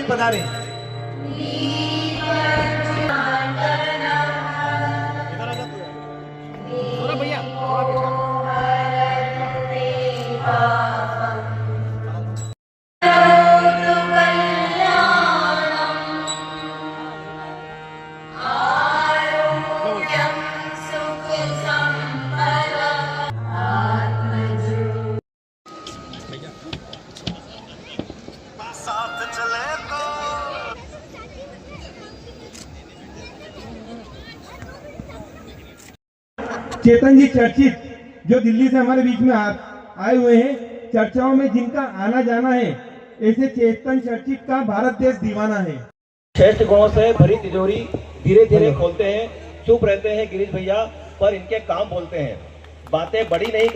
पधारे। भैया चेतन जी चर्चित जो दिल्ली से हमारे बीच में आए हुए हैं, चर्चाओं में जिनका आना जाना है, ऐसे चेतन चर्चित का भारत देश दीवाना है। श्रेष्ठ गुणों से भरी तिजोरी धीरे धीरे खोलते हैं। चुप रहते हैं गिरीश भैया, पर इनके काम बोलते हैं। बातें बड़ी नहीं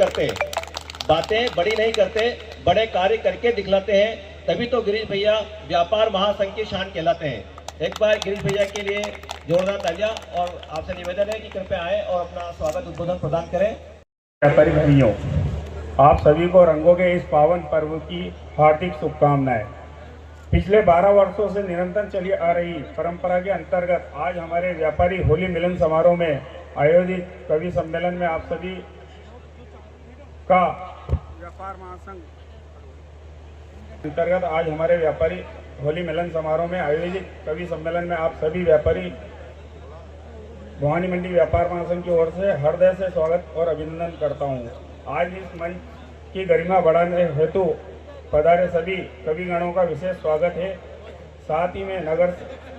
करते, बड़े कार्य करके दिखलाते हैं। तभी तो गिरीश भैया व्यापार महासंघ की शान कहलाते हैं। एक बार गिरीश भैया के लिए जोरदार तालियां, और आपसे निवेदन है कि कृपया आए और अपना स्वागत उद्बोधन प्रदान करें। व्यापारी भाइयों, आप सभी को रंगों के इस पावन पर्व की हार्दिक शुभकामनाएं। पिछले 12 वर्षों से निरंतर चली आ रही परंपरा के अंतर्गत आज हमारे व्यापारी होली मिलन समारोह में आयोजित कवि सम्मेलन में आप सभी का व्यापार महासंघ अंतर्गत आज हमारे व्यापारी होली मिलन समारोह में आयोजित कवि सम्मेलन में आप सभी व्यापारी भवानी मंडी व्यापार महासंघ की ओर से हृदय से स्वागत और अभिनंदन करता हूं। आज इस मंच की गरिमा बढ़ाने हेतु पधारे सभी कविगणों का विशेष स्वागत है। साथ ही मैं नगर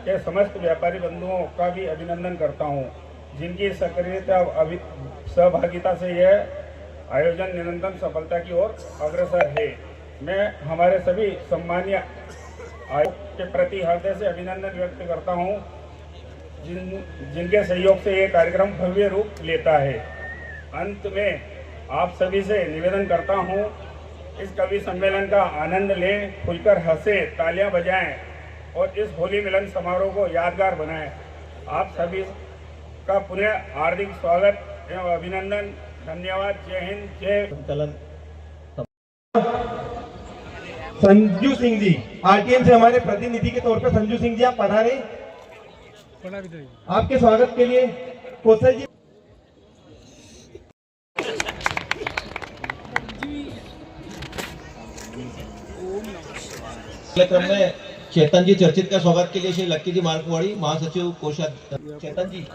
के समस्त व्यापारी बंधुओं का भी अभिनंदन करता हूं, जिनकी सक्रियता सहभागिता से यह आयोजन निरंतर सफलता की ओर अग्रसर है। मैं हमारे सभी सम्मानीय आयोग के प्रति हृदय से अभिनंदन व्यक्त करता हूं, जिनके सहयोग से ये कार्यक्रम भव्य रूप लेता है। अंत में आप सभी से निवेदन करता हूं, इस कवि सम्मेलन का आनंद लें, खुलकर हंसे, तालियां बजाएं और इस होली मिलन समारोह को यादगार बनाएं। आप सभी का पुनः हार्दिक स्वागत एवं अभिनंदन। धन्यवाद। जय हिंद, जय संचालन संजू सिंह जी आरटीएम से हमारे प्रतिनिधि के तौर पर संजू सिंह जी आप पधारे। आपके स्वागत के लिए कौशल जी। कार्यक्रम में चेतन जी चर्चित का स्वागत के लिए श्री लक्की जी मार्कवाड़ी महासचिव कोषाध्यक्ष, चेतन जी,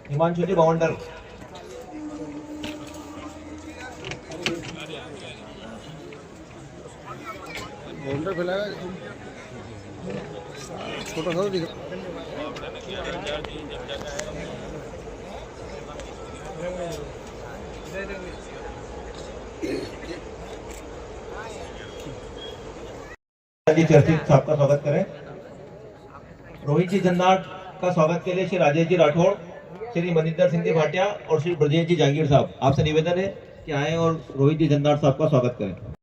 हिमांशु जी बावंडर, छोटा सा दिख चर्चित साहब का स्वागत करें। रोहित जी जन्नाट का स्वागत के लिए श्री राजेश जी राठौड़, श्री मनिंदर सिंह जी भाटिया और श्री ब्रजेश जी जागीर साहब, आपसे निवेदन है कि आए और रोहित जी जन्नाट साहब का स्वागत करें।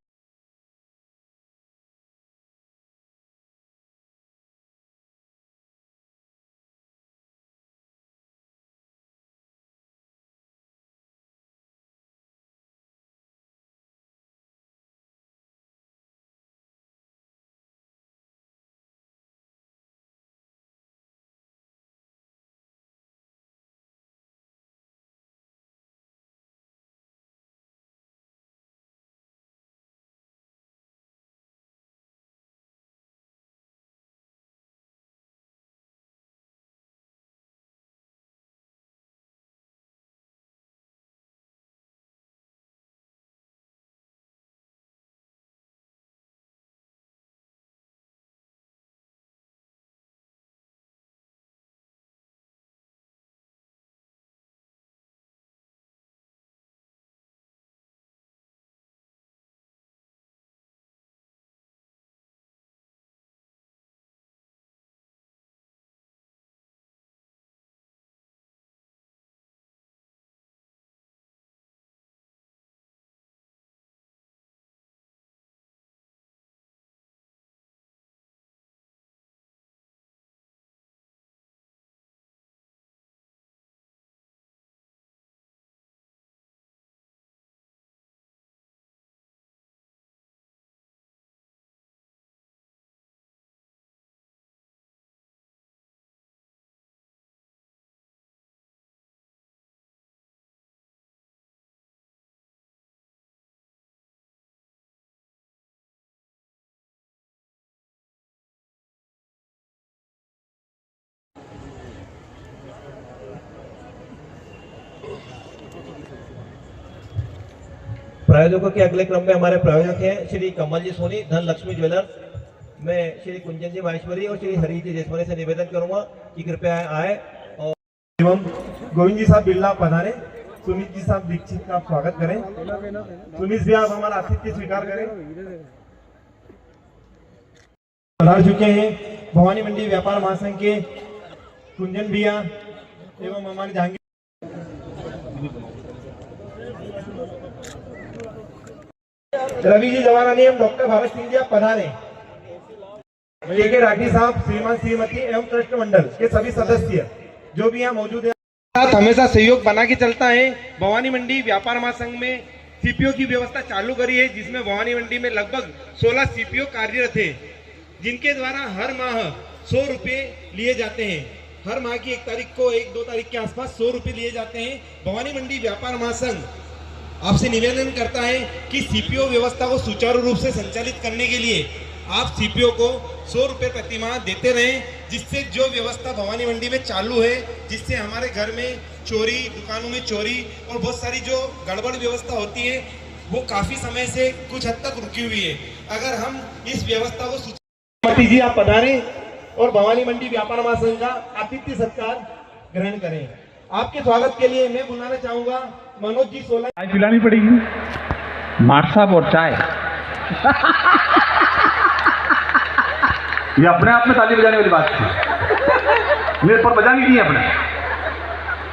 प्रायोजकों के अगले क्रम में हमारे प्रायोजक हैं श्री कमल जी सोनी, धन लक्ष्मी ज्वेलर्स। मैं श्री कुंजन जी माहेश्वरी और श्री हरी जी देशवानी से निवेदन करूंगा कि कृपया आए और एवं गोविंद जी साहब बिरला पधारे, सुमित जी साहब दीक्षित का आप स्वागत करें। सुमित भी आप हमारा आतिथ्य स्वीकार करें। पधार चुके हैं भवानी मंडी व्यापार महासंघ के कुंजन भैया एवं हमारे जहांगीर रवि जी जवानानी एवं डॉक्टर भारत सिंह जी आप पधारे। के राठी साहब, श्रीमान श्रीमती एवं ट्रस्ट मंडल के सभी सदस्य जो भी यहाँ मौजूद है, साथ हमेशा सहयोग बना के चलता है। भवानी मंडी व्यापार महासंघ में सीपीओ की व्यवस्था चालू करी है, जिसमें भवानी मंडी में लगभग 16 सीपीओ कार्यरत है, जिनके द्वारा हर माह 100 रुपए लिए जाते हैं। हर माह की 1 तारीख को 1-2 तारीख के आसपास 100 रुपए लिए जाते हैं। भवानी मंडी व्यापार महासंघ आपसे निवेदन करता है कि सीपीओ व्यवस्था को सुचारू रूप से संचालित करने के लिए आप सीपीओ को 100 रुपए प्रति माह देते रहें, जिससे जो व्यवस्था भवानी मंडी में चालू है, जिससे हमारे घर में चोरी, दुकानों में चोरी और बहुत सारी जो गड़बड़ व्यवस्था होती है वो काफी समय से कुछ हद तक रुकी हुई है। अगर हम इस व्यवस्था को मती जी आप पधारें और भवानी मंडी व्यापार महासंघ का आतिथ्य सत्कार ग्रहण करें। आपके स्वागत के लिए मैं बुलाना चाहूंगा मनोज जी सोलंकी। चाय पिलानी पड़ेगी, माठ साहब और चाय। ये अपने आप में ताली बजाने वाली बात थी, मेरे पर बजानी नहीं है अपने।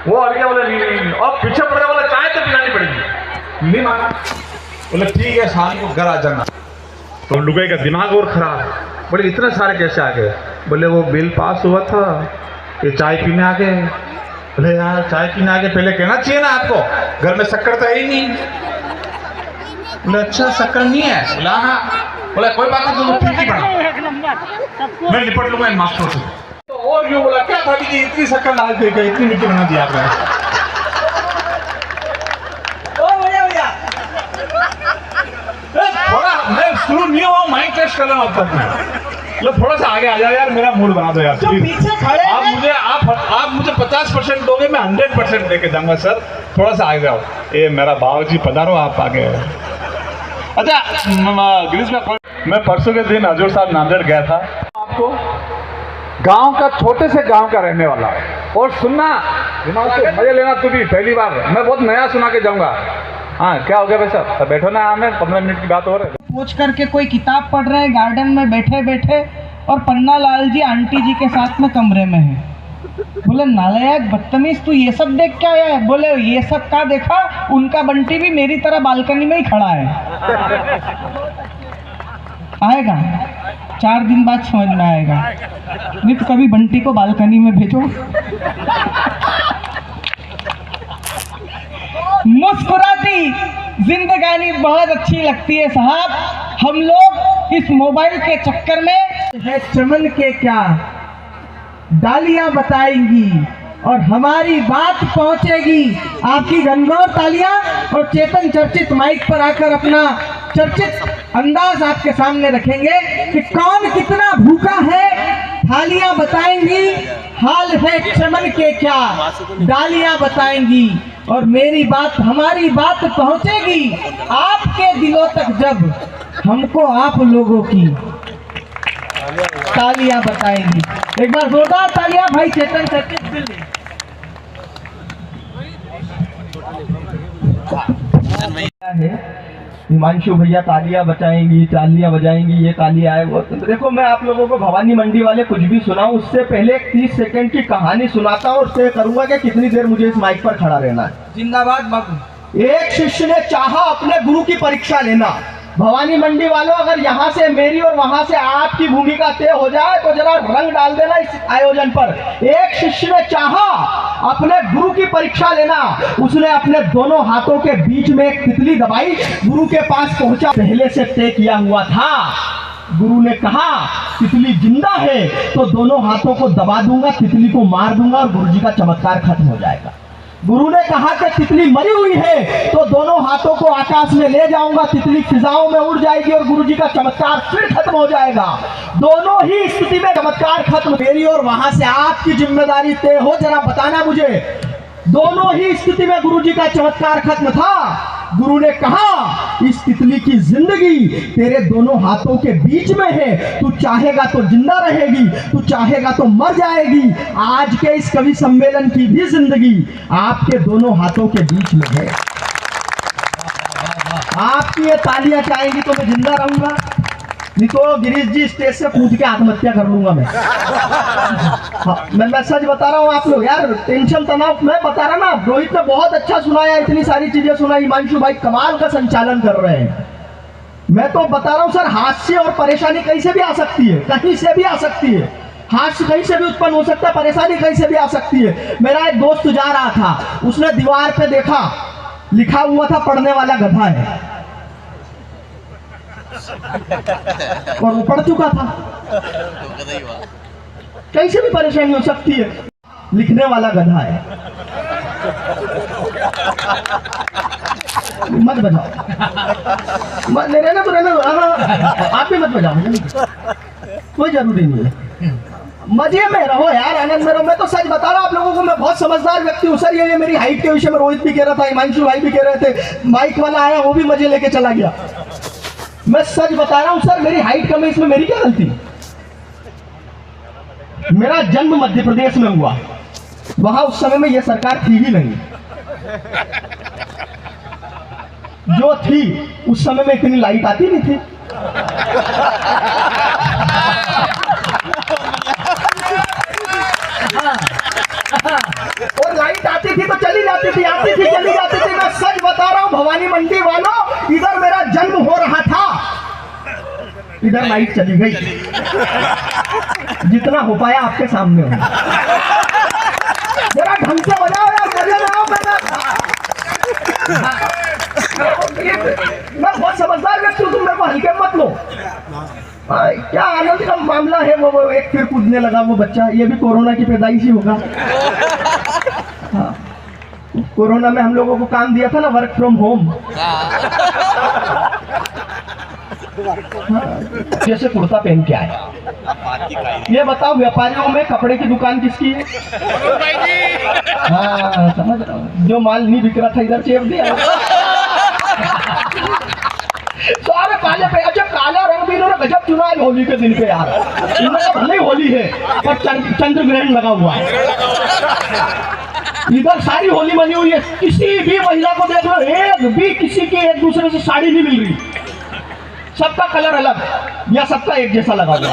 वो आ गया बोला नहीं, और पीछे पड़ गया बोला चाय तो पिलानी पड़ेगी, नहीं माना। बोला ठीक है शाम को घर आ जाना। तो लुगाई का दिमाग और खराब, बोले इतने सारे कैसे आ गए? बोले वो बिल पास हुआ था, ये चाय पीने आ गए। बोले यार चाय पीने आ गए, पहले कहना चाहिए ना आपको, घर में शक्कर तो है ही नहीं। बोले अच्छा शक्कर नहीं है? बोला हाँ। बोला कोई बात नहीं, तो ठीक ही बना, मैं निपट लूंगा इन मास्टरों से। तो और क्यों बोला क्या भाभी जी इतनी शक्कर डाल दे गए, इतनी मीठी बना दिया आपने। थोड़ा मैं शुरू नहीं हुआ, माइंड टेस्ट कर रहा हूँ अब तक मैं। लो थोड़ा सा आगे आ जाओ यार, मेरा मूड बना दो यार। पीछे खड़े आप मुझे 50% दोगे, मैं 100% देके जाऊंगा सर। थोड़ा सा आगे जाओ। ये मेरा बाबू जी पधारो, आप आगे। अच्छा गिरीश भाई, मैं परसों के दिन हजूर साहब नांदेड़ गया था। आपको गांव का, छोटे से गांव का रहने वाला, और सुनना दिमाग से मजे लेना। तू भी पहली बार मैं बहुत नया सुना के जाऊंगा। हाँ क्या हो गया भाई साहब, बैठो ना, हमें 15 मिनट की बात हो रही है। पूछ करके कोई किताब पढ़ रहे हैं गार्डन में बैठे बैठे, और पन्ना लाल जी आंटी जी के साथ में कमरे में है। बोले नालायक बदतमीज, तू ये सब देख क्या आया है? बोले ये सब क्या देखा, उनका बंटी भी मेरी तरह बालकनी में ही खड़ा है। आएगा 4 दिन बाद समझ में आएगा, नहीं तो कभी बंटी को बालकनी में भेजो। मुस्कुराती जिंदगानी बहुत अच्छी लगती है साहब। हम लोग इस मोबाइल के चक्कर में है, चमन के क्या डालियां बताएंगी और हमारी बात पहुंचेगी। आपकी घनघोर तालियां और चेतन चर्चित माइक पर आकर अपना चर्चित अंदाज आपके सामने रखेंगे कि कौन कितना भूखा है। थालियां बताएंगी, हाल है चमन के क्या डालियां बताएंगी, और मेरी बात, हमारी बात पहुंचेगी आपके दिलों तक जब हमको आप लोगों की तालियां बताएंगी। एक बार जोरदार तालियां भाई चेतन चर्चित दिल्ली। हिमांशु भैया तालियां बजाएंगी, तालियां बजाएंगी, ये तालियां आए वो। तो देखो मैं आप लोगों को भवानी मंडी वाले कुछ भी सुनाऊं, उससे पहले एक 30 सेकंड की कहानी सुनाता हूं, और उससे करूंगा कि कितनी देर मुझे इस माइक पर खड़ा रहना है। जिंदाबाद बाबू। एक शिष्य ने चाहा अपने गुरु की परीक्षा लेना। भवानी मंडी वालों, अगर यहाँ से मेरी और वहां से आपकी भूमिका तय हो जाए तो जरा रंग डाल देना इस आयोजन पर। एक शिष्य ने चाहा अपने गुरु की परीक्षा लेना, उसने अपने दोनों हाथों के बीच में एक तितली दबाई, गुरु के पास पहुंचा। पहले से तय किया हुआ था, गुरु ने कहा तितली जिंदा है तो दोनों हाथों को दबा दूंगा, तितली को मार दूंगा और गुरु जी का चमत्कार खत्म हो जाएगा। गुरु ने कहा कि तितली मरी हुई है तो दोनों हाथों को आकाश में ले जाऊंगा, तितली फिजाओं में उड़ जाएगी और गुरु जी का चमत्कार फिर खत्म हो जाएगा। दोनों ही स्थिति में चमत्कार खत्म। मेरी और वहां से आपकी जिम्मेदारी तय हो, जरा बताना मुझे। दोनों ही स्थिति में गुरु जी का चमत्कार खत्म था। गुरु ने कहा इस तितली की जिंदगी तेरे दोनों हाथों के बीच में है, तू चाहेगा तो जिंदा रहेगी, तू चाहेगा तो मर जाएगी। आज के इस कवि सम्मेलन की भी जिंदगी आपके दोनों हाथों के बीच में है। आपकी ये तालियां चाहेंगी तो मैं जिंदा रहूंगा, नहीं तो गिरीश जी स्टेज से कूद के आत्महत्या कर लूंगा मैं। मैं सच बता रहा हूँ आप लोग, यार टेंशन तनाव मैं बता रहा ना, रोहित ने बहुत अच्छा सुनाया, इतनी सारी चीजें सुनाई, हिमांशु भाई कमाल का संचालन कर रहे हैं। मैं तो बता रहा हूँ सर, हास्य और परेशानी कहीं से भी आ सकती है, कहीं से भी आ सकती है। हास्य कहीं से भी उत्पन्न हो सकता है, परेशानी कहीं से भी आ सकती है। मेरा एक दोस्त जा रहा था, उसने दीवार पे देखा, लिखा हुआ था पढ़ने वाला गधा है, और वो पढ़ चुका था। कहीं से भी परेशानी हो सकती है, लिखने वाला गधा है। मत बजाओ, रहने तो रहने दो, आप भी मत बजाओ, कोई जरूरी नहीं है। मजे में रहो यार, आनंद में रहो। मैं तो सच बता रहा हूँ आप लोगों को, मैं बहुत समझदार व्यक्ति हूँ सर। ये मेरी हाइट के विषय में रोहित भी कह रहा था, हिमांशु भाई भी कह रहे थे, माइक वाला आया वो भी मजे लेके चला गया। मैं सच बता रहा हूं सर, मेरी हाइट कम है, इसमें मेरी क्या गलती? मेरा जन्म मध्य प्रदेश में हुआ, वहां उस समय में यह सरकार थी ही नहीं, जो थी उस समय में इतनी लाइट आती नहीं थी। और लाइट आती थी तो चली जाती थी, आती थी चली जाती थी। मैं सच बता रहा हूं भवानी मंडी वालों, इधर मेरा जन्म हो रहा था, इधर लाइट चली गई। जितना हो पाया आपके सामने हो। जरा ढंग से बजाओ यार, मजे में आओ। मैं बहुत समझदार व्यक्ति हूँ, तुम मेरे को हल्के मत लो। क्या आनंद का मामला है। वो एक फिर कूदने लगा वो बच्चा, ये भी कोरोना की पैदाइश ही होगा। हाँ, कोरोना में हम लोगों को काम दिया था ना, वर्क फ्रॉम होम। जैसे कुर्ता पहन के आया। ये बताओ व्यापारियों में कपड़े की दुकान किसकी है? हाँ समझ रहा हूँ, जो माल नहीं बिक रहा था इधर चेप दिया। सारे काले पे, अच्छा काला रंग भी इन्होंने गजब चुना है होली के दिन पे यार। इन्होंने भले होली है पर चंद्र ग्रहण लगा हुआ है। इधर सारी होली मनी हुई है, किसी भी महिला को देख लो, एक भी किसी की एक दूसरे से साड़ी नहीं मिल रही, सबका कलर अलग या सबका एक जैसा लगा हुआ।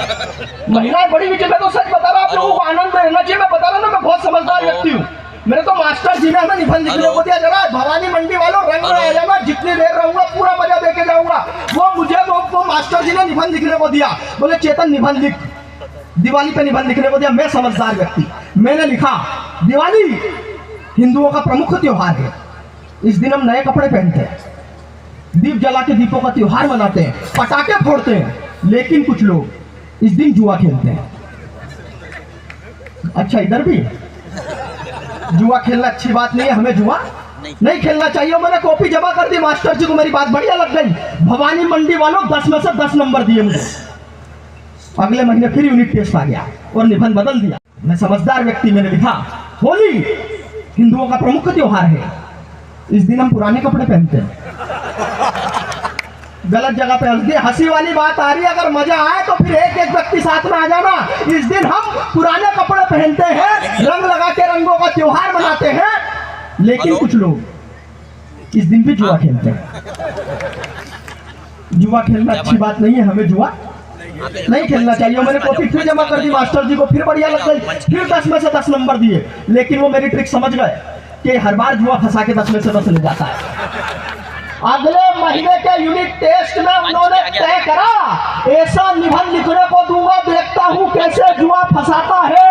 महिलाएं बड़ी विचित्र। मैं तो सच बता रहा हूँ, आप लोगों को आनंद में रहना चाहिए। मैं बता रहा हूँ ना, मैं बहुत समझदार व्यक्ति हूँ। मेरे तो मास्टर जी ने हमें निबंध लिखने को दिया, जरा भवानी मंडी वालों रंग में आ जाना, जितनी देर रहूंगा पूरा मजा देके जाऊंगा। वो मुझे वो मास्टर जी ने निबंध लिखने को दिया, बोले चेतन निबंध लिख, दिवाली पे निबंध लिखने को दिया। मैं समझदार व्यक्ति, मैंने लिखा दिवाली हिंदुओं का प्रमुख त्योहार है। इस दिन हम नए कपड़े पहनते हैं, दीप जला के दीपों का त्योहार मनाते हैं, पटाखे फोड़ते हैं, लेकिन कुछ लोग इस दिन जुआ खेलते हैं। अच्छा इधर भी जुआ खेलना अच्छी बात नहीं है, हमें जुआ नहीं खेलना चाहिए। मैंने कॉपी जमा कर दी मास्टर जी को, मेरी बात बढ़िया लग गई। भवानी मंडी वालों 10 में से 10 नंबर दिए मुझे। अगले महीने फिर यूनिट टेस्ट आ गया और निबंध बदल दिया। मैं समझदार व्यक्ति, मैंने लिखा होली हिंदुओं का प्रमुख त्योहार है, इस दिन हम पुराने कपड़े पहनते हैं। गलत जगह पे हंस दिए। हंसी वाली बात आ रही है, अगर मजा आए तो फिर एक एक व्यक्ति साथ में आ जाना। इस दिन हम पुराने कपड़े पहनते हैं, रंग लगा के रंगों का त्योहार मनाते हैं, लेकिन कुछ लोग इस दिन भी जुआ खेलते हैं। जुआ खेलना अच्छी बात नहीं है, हमें जुआ नहीं खेलना चाहिए। मैंने कॉपी फिर जमा कर दी मास्टर जी को, फिर बढ़िया लग गई, फिर 10 में से 10 नंबर दिए। लेकिन वो मेरी ट्रिक समझ गए कि हर बार जुआ फंसा के 10 में से 10 ले जाता है। अगले महीने के यूनिट टेस्ट में उन्होंने तय करा, ऐसा निबंध लिखने को दूंगा, देखता हूं कैसे जुआ फंसाता है।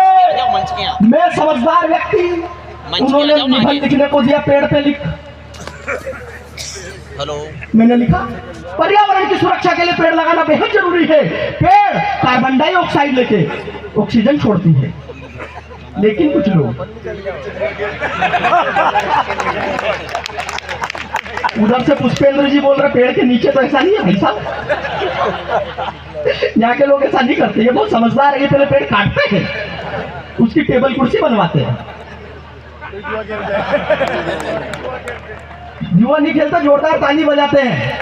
मैं समझदार व्यक्ति, उन्होंने निबंध लिखने को दिया, पेड़ पे लिख। हेलो, मैंने लिखा पर्यावरण की सुरक्षा के लिए पेड़ लगाना बेहद जरूरी है। पेड़ कार्बन डाइऑक्साइड लेके ऑक्सीजन छोड़ती है, लेकिन कुछ लोग उधर से पुष्पेंद्र जी बोल रहे पेड़ के नीचे तो ऐसा नहीं है भाई साहब, यहाँ के लोग ऐसा नहीं करते। ये बहुत समझदार है, ये पहले पेड़ काटते हैं, उसकी टेबल कुर्सी बनवाते हैं। जुआ नहीं खेलता, जोरदार ताली बजाते हैं।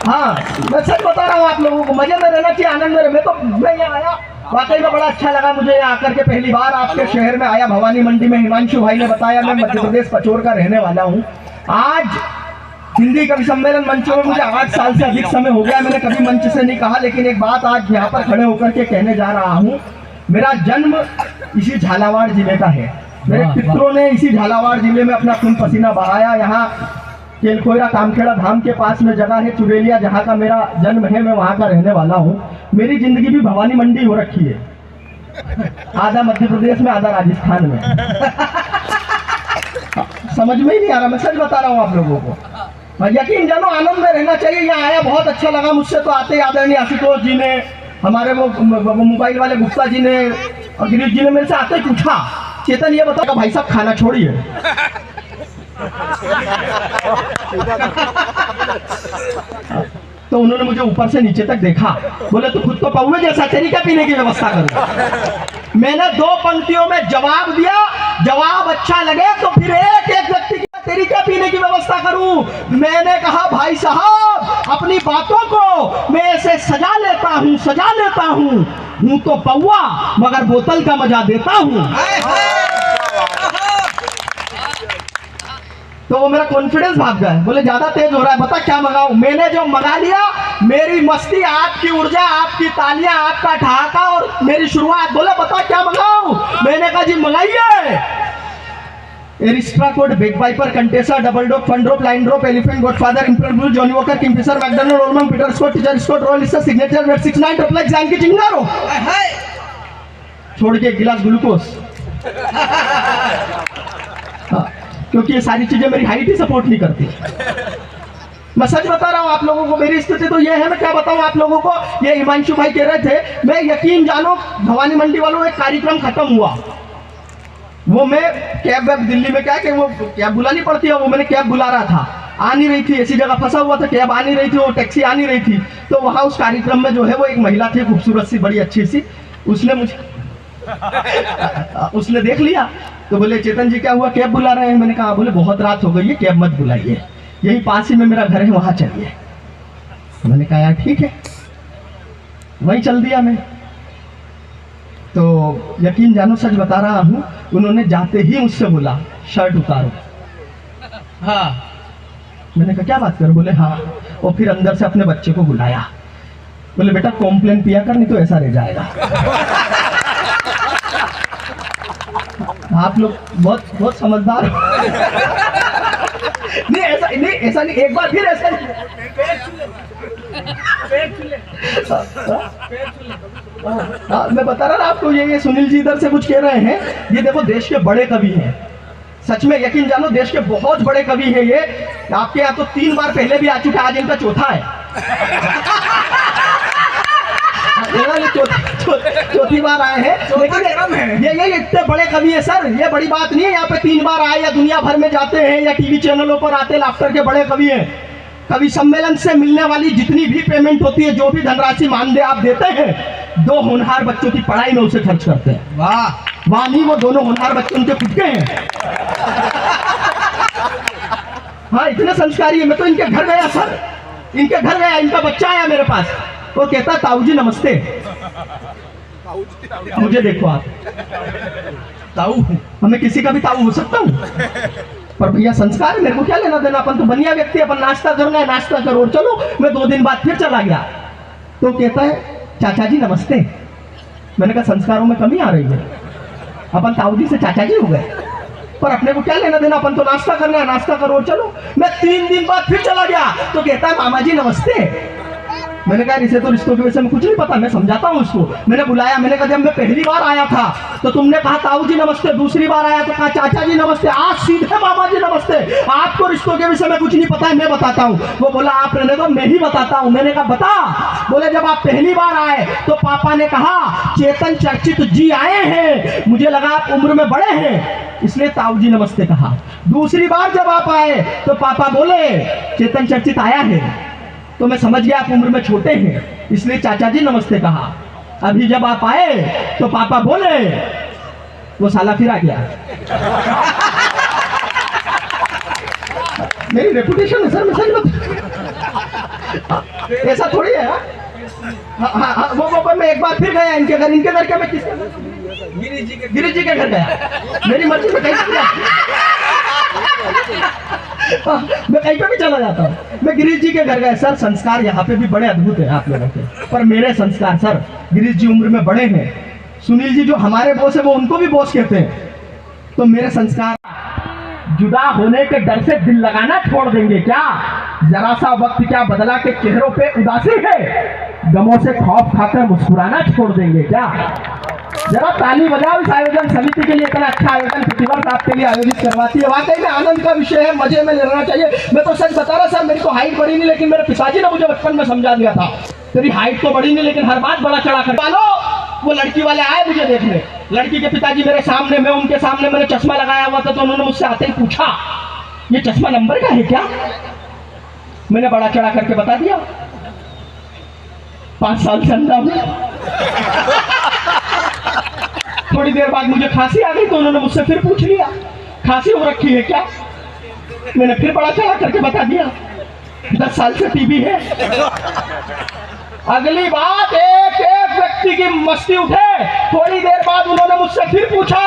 हाँ, मैं सच बता रहा हूँ आप लोगों को, मजे में रहना चाहिए, आनंद में। मैं यहाँ आया, वाकई में बड़ा अच्छा लगा मुझे यहाँ आकर के। पहली बार आपके शहर में आया, भवानी मंडी में। हिमांशु भाई ने बताया, मैं मध्य प्रदेश पचोर का रहने वाला हूँ। आज हिंदी कवि सम्मेलन मंचों में मुझे 8 साल से अधिक समय हो गया, मैंने कभी मंच से नहीं कहा, लेकिन एक बात आज यहाँ पर खड़े होकर के कहने जा रहा हूँ। मेरा जन्म इसी झालावाड़ जिले का है। मेरे पितरों ने इसी झालावाड़ जिले में अपना खून पसीना बहाया। यहाँ केलखोरा कामखेड़ा धाम के पास में जगह है चुरेलिया, जहाँ का मेरा जन्म है, मैं वहाँ का रहने वाला हूँ। मेरी जिंदगी भी भवानी मंडी हो रखी है, आधा मध्य प्रदेश में, आधा राजस्थान में। समझ में ही नहीं आ रहा, मैं सच बता रहा हूँ आप लोगों को। यकीन जानो, आनंद में रहना चाहिए। यहाँ आया, बहुत अच्छा लगा। मुझसे तो आते आदरणीय आशुतोष जी ने, हमारे वो मोबाइल वाले गुप्ता जी ने और गिरीश जी ने मेरे से आते ही पूछा, चेतन ये बताओ भाई साहब खाना छोड़िए। तो उन्होंने मुझे ऊपर से नीचे तक देखा, बोले तू खुद तो पौवे जैसा, तेरी क्या पीने की व्यवस्था करूं। मैंने 2 पंक्तियों में जवाब दिया, जवाब अच्छा लगे तो फिर एक व्यक्ति की तेरी क्या पीने की व्यवस्था करूं। मैंने कहा भाई साहब, अपनी बातों को मैं ऐसे सजा लेता हूं तो पौवा, मगर बोतल का मजा देता हूं। तो वो मेरा कॉन्फिडेंस भाग गया, बोले ज्यादा तेज हो रहा है, बता क्या मंगाऊं। मैंने जो मंगा लिया, मेरी मस्ती, आपकी ऊर्जा, आपकी तालियां, आपका ठहाका और मेरी शुरुआत। बोले बता क्या मंगाऊं। मैंने कहा जी मंगाइए Aristocrat, Bagpiper, Contessa, Double Dog, Fun Drop, Line Drop, Elephant, Godfather, Imperial Blue, Johnnie Walker, Kingfisher, McDonald, Old Monk, Peter Scott, Teacher Scott, Royal Star, Signature, Red 69, triple X, जैंकी, चिंगारो, छोड़ के एक गिलास ग्लूकोज। क्योंकि ये सारी चीजें मेरी हाइट ही सपोर्ट नहीं करती। मैं सच बता रहा हूँ आप लोगों को, मेरी स्थिति तो ये है। मैं क्या बताऊँ आप लोगों को, ये हिमांशु भाई कह रहे थे, मैं यकीन जानो, भवानी मंडी वालों एक कार्यक्रम खत्म हुआ, वो मैं कैब वैब दिल्ली में क्या कि वो कैब बुलानी पड़ती है, वो मैंने कैब बुला रहा था, आ नहीं रही थी, ऐसी जगह फंसा हुआ था, कैब आ नहीं रही थी, वो टैक्सी आ नहीं रही थी। तो वहाँ उस कार्यक्रम में जो है वो एक महिला थी, खूबसूरत सी, बड़ी अच्छी सी, उसने मुझे उसने देख लिया, तो बोले चेतन जी क्या हुआ, कैब बुला रहे हैं। मैंने कहा बोले बहुत रात हो गई है, कैब मत बुलाइए, यही पास ही में मेरा घर है, वहाँ चलिए। मैंने कहा यार ठीक है, वहीं चल दिया मैं। तो यकीन जानो, सच बता रहा हूँ, उन्होंने जाते ही मुझसे बोला शर्ट उतारो। हाँ, मैंने कहा क्या बात कर। बोले हाँ, और फिर अंदर से अपने बच्चे को बुलाया, बोले बेटा कॉम्प्लेन पिया कर, नहीं तो ऐसा रह जाएगा। आप लोग बहुत समझदार हो। नहीं ऐसा नहीं, एक बार फिर ऐसा नहीं। मैं बता रहा ना आपको, ये सुनील जी इधर से कुछ कह रहे हैं, ये देखो देश के बड़े कवि हैं, सच में यकीन जानो देश के बहुत बड़े कवि हैं ये। आपके यहाँ तो 3 बार पहले भी आ चुका, आज इनका चौथा है। चौथी बार आए हैं, लेकिन ये इतने बड़े कवि है सर, ये बड़ी बात नहीं है। यहाँ पे 3 बार आए या दुनिया भर में जाते हैं या टीवी चैनलों पर आते, लाफ्टर के बड़े कवि हैं। कवि सम्मेलन से मिलने वाली जितनी भी पेमेंट होती है, जो भी धनराशि मानदेय आप देते हैं, 2 होनहार बच्चों की पढ़ाई में उसे खर्च करते हैं। वाह नहीं, वो दोनों होनहार बच्चे उनके खुद के हैं। हाँ, इतने संस्कारी है। मैं तो इनके घर गया सर, इनके घर गया, इनका बच्चा आया मेरे पास, वो कहता ताऊ जी नमस्ते। मुझे देखो आप, ताऊ हमें किसी का भी ताऊ हो सकता हूँ, पर भैया संस्कार है, मेरे को क्या लेना देना, अपन तो बनिया व्यक्ति, अपन नाश्ता करना है नाश्ता करो और चलो। मैं 2 दिन बाद फिर चला गया, तो कहता है चाचा जी नमस्ते। मैंने कहा संस्कारों में कमी आ रही है, अपन ताऊ जी से चाचा जी हो गए, पर अपने को क्या लेना देना, अपन तो नाश्ता करना है नाश्ता करो और चलो। मैं 3 दिन बाद फिर चला गया, तो कहता है मामा जी नमस्ते। मैंने कहा इसे तो रिश्तों के विषय में कुछ नहीं पता, मैं समझाता हूँ उसको। मैंने बुलाया, मैंने कहा जब मैं पहली बार आया था तो तुमने कहा ताऊ जी नमस्ते, दूसरी बार आया तो कहा चाचा जी नमस्ते, आज सीधे मामा जी नमस्ते। आपको रिश्तों के विषय में कुछ नहीं पता है, मैं बताता हूँ। वो बोला आप रहने दो, मैं ही बताता हूँ। मैंने कहा बता। बोले जब आप पहली बार आए तो पापा ने कहा चेतन चर्चित जी आए हैं, मुझे लगा आप उम्र में बड़े हैं, इसलिए ताऊ जी नमस्ते कहा। दूसरी बार जब आप आए तो पापा बोले चेतन चर्चित आया है, तो मैं समझ गया आप उम्र में छोटे हैं, इसलिए चाचा जी नमस्ते कहा। अभी जब आप आए तो पापा बोले, वो साला फिर आ गया। मेरी रेपुटेशन है सर, मैं सही बता, ऐसा थोड़ी है। हाँ, वो मैं एक बार फिर गया इनके घर क्या मैं किसके घर? गिरीश जी के घर गया, मेरी मर्जी से कहीं गया। मैं कहीं पे भी चला जाता हूँ, मैं गिरीश जी के घर गया। सर संस्कार यहाँ पे भी बड़े अद्भुत है आप लोगों के, पर मेरे संस्कार सर, गिरीश जी उम्र में बड़े हैं, सुनील जी जो हमारे बॉस है वो उनको भी बॉस कहते हैं, तो मेरे संस्कार जुदा होने के डर से दिल लगाना छोड़ देंगे क्या? जरा सा वक्त क्या बदला के चेहरों पे उदासी है, गमों से खौफ खाकर मुस्कुराना छोड़ देंगे क्या? जरा ताली बजाओ इस आयोजन समिति के लिए, इतना अच्छा आयोजन प्रतिवर्ष आपके लिए आयोजित करवाती है। वाकई में आनंद का विषय है, मजे में लेना चाहिए। मैं तो सच बता रहा सर, मेरी तो हाइट बड़ी नहीं, लेकिन मेरे पिताजी ने मुझे बचपन में समझा दिया था, तेरी हाइट तो बड़ी नहीं लेकिन हर बात बड़ा चढ़ा कर पालो। वो लड़की वाले आए मुझे देखने, लड़की के पिताजी मेरे सामने, मैं उनके सामने, मैंने चश्मा लगाया हुआ था, तो उन्होंने मुझसे आते ही पूछा ये चश्मा नंबर का है क्या? मैंने बड़ा चढ़ा करके बता दिया 5 साल से अंधा हूं। थोड़ी देर बाद मुझे खांसी आ गई, तो उन्होंने मुझसे फिर पूछ लिया खांसी हो रखी है क्या? मैंने फिर बड़ा चढ़ा करके बता दिया 10 साल से टीबी है। अगली बात, एक व्यक्ति की मस्ती उठे, थोड़ी देर बाद उन्होंने मुझसे फिर पूछा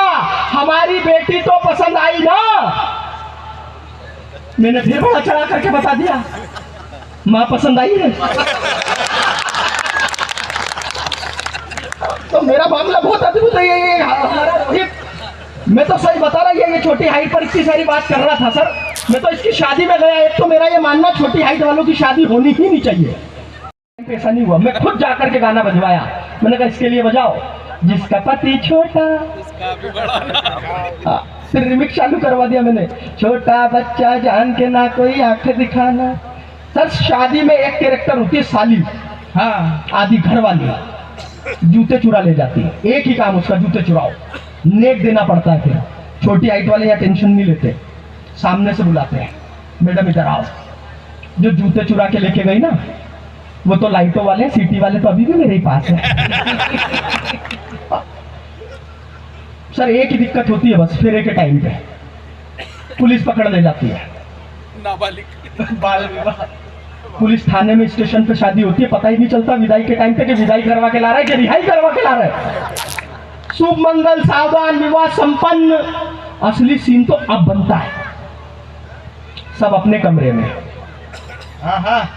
हमारी बेटी तो पसंद आई ना? मैंने फिर बड़ा चढ़ा करके बता दिया मां पसंद आई है। तो मेरा मामला बहुत अद्भुत है ये हमारा रोहित, मैं तो सही बता रहा, ये छोटी हाइट पर इतनी सारी बात कर रहा था सर। मैं तो इसकी शादी में गया, एक तो मेरा ये मानना छोटी हाइट वालों की शादी होनी ही नहीं चाहिए, ऐसा नहीं हुआ। मैं खुद जाकर के गाना बजवाया, मैंने कहा इसके लिए बजाओ जिसका पति छोटा, फिर रिमिक्स चालू करवा दिया मैंने, छोटा बच्चा जान के ना कोई आंख दिखाना। सर शादी में एक कैरेक्टर होती है साली, हाँ आदि घर वाली, जूते चुरा ले जाती है, एक ही काम उसका जूते चुराओ, नेक देना पड़ता है। फिर छोटी हाइट वाले या टेंशन नहीं लेते, सामने से बुलाते हैं मैडम इधर आओ। जो जूते चुरा के लेके गई ना, वो तो लाइटों वाले, सिटी वाले तो अभी भी मेरे ही पास है। सर एक ही दिक्कत होती है बस, फेरे के टाइम पे पुलिस पकड़ ले जाती है, नाबालिग बाल विवाह। पुलिस थाने में, स्टेशन पे शादी होती है, पता ही नहीं चलता विदाई के टाइम पे कि विदाई करवा के ला रहा है कि रिहाई करवा के ला रहा है। शुभ मंगल सावधान विवाह संपन्न, असली सीन तो अब बनता है, सब अपने कमरे में। हाँ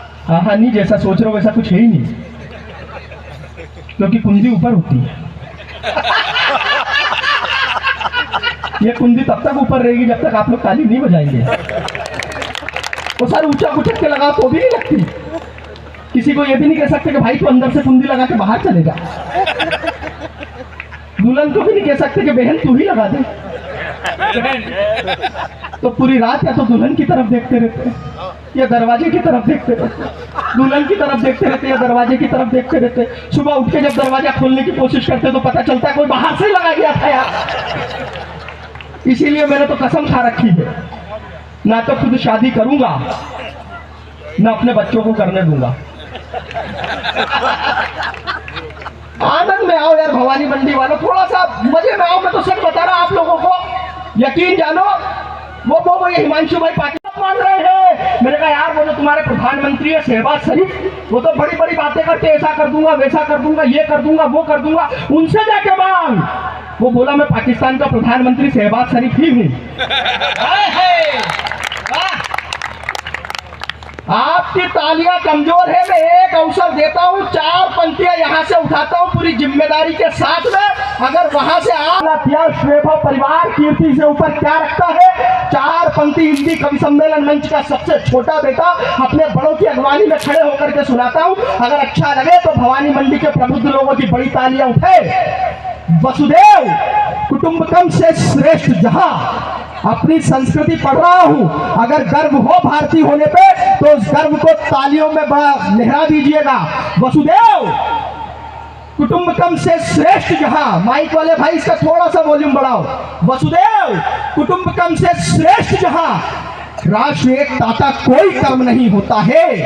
नहीं, जैसा सोच रहे हो वैसा कुछ है ही नहीं, क्योंकि कुंडी ऊपर होती है। ये कुंडी तब तक ऊपर रहेगी जब तक आप लोग ताली नहीं बजाएंगे। वो सर ऊंचा उछक के लगा तो भी नहीं लगती, किसी को ये भी नहीं कह सकते कि भाई तू अंदर से कुंडी लगा के बाहर चले जा। दुल्हन को भी नहीं कह सकते कि बहन तू ही लगा दे। तो पूरी रात या तो दुल्हन की तरफ देखते रहते या दरवाजे की तरफ देखते रहते, दुल्हन की तरफ देखते रहते या दरवाजे की तरफ देखते रहते। सुबह उठ के जब दरवाजा खोलने की कोशिश करते तो पता चलता है कोई बाहर से ही लगा गया था यार। इसीलिए मैंने तो कसम खा रखी है, ना तो खुद शादी करूंगा ना अपने बच्चों को करने दूंगा। आनंद में आओ यार भवानी मंडी वालों, थोड़ा सा मजे में आओ। मैं तो सच बता रहा आप लोगों को, यकीन जानो वो ये हिमांशु भाई पाकिस्तान मान रहे हैं। मैंने कहा यार वो जो तुम्हारे प्रधानमंत्री है शहबाज शरीफ, वो तो बड़ी बड़ी बातें करते, ऐसा कर दूंगा वैसा कर दूंगा, ये कर दूंगा वो कर दूंगा, उनसे जाके मांग। वो बोला मैं पाकिस्तान का प्रधानमंत्री शहबाज शरीफ ही हूँ। आपकी तालियां कमजोर है, मैं एक अवसर देता हूं, 4 पंक्तियां यहां से उठाता हूं पूरी जिम्मेदारी के साथ में। अगर वहां से वैभव परिवार कीर्ति से ऊपर क्या रखता है, 4 पंक्ति हिंदी कवि सम्मेलन मंच का सबसे छोटा बेटा अपने बड़ों की अगवानी में खड़े होकर के सुनाता हूं। अगर अच्छा लगे तो भवानी मंडी के प्रबुद्ध लोगों की बड़ी तालियां उठे। वसुदेव कुटुंबकम से श्रेष्ठ जहां, अपनी संस्कृति पढ़ रहा हूं, अगर गर्व हो भारतीय होने पे तो उस गर्व को तालियों में बड़ा लहरा दीजिएगा। वसुदेव कुटुंबकम से श्रेष्ठ जहां, माइक वाले भाई इसका थोड़ा सा वॉल्यूम बढ़ाओ। वसुदेव कुटुंबकम से श्रेष्ठ जहां, राष्ट्र एकता का कोई कर्म नहीं होता है,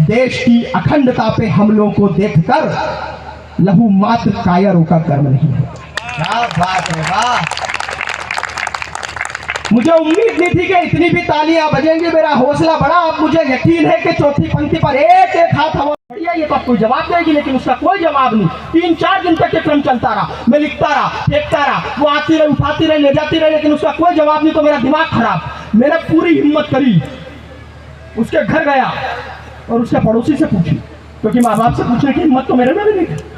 देश की अखंडता पे हमलों को देखकर लहू मात्र कायरों का कर्म नहीं होता। क्या बात है, वाह। मुझे उम्मीद नहीं थी कि इतनी भी तालियां बजेंगी। मेरा हौसला बढ़ा। अब मुझे यकीन है कि चौथी पंक्ति पर एक एक हाथ हवा बढ़िया, ये तो आपको जवाब देगी, लेकिन उसका कोई जवाब नहीं। 3-4 दिन तक ये क्रम चलता रहा। मैं लिखता रहा, फेंकता रहा, वो आती रही, उठाती रही, ले जाती रही, लेकिन उसका कोई जवाब नहीं। तो मेरा दिमाग खराब। मैंने पूरी हिम्मत करी, उसके घर गया और उसके पड़ोसी से पूछी, क्योंकि माँ बाप से पूछने की हिम्मत तो मेरे में भी नहीं थी।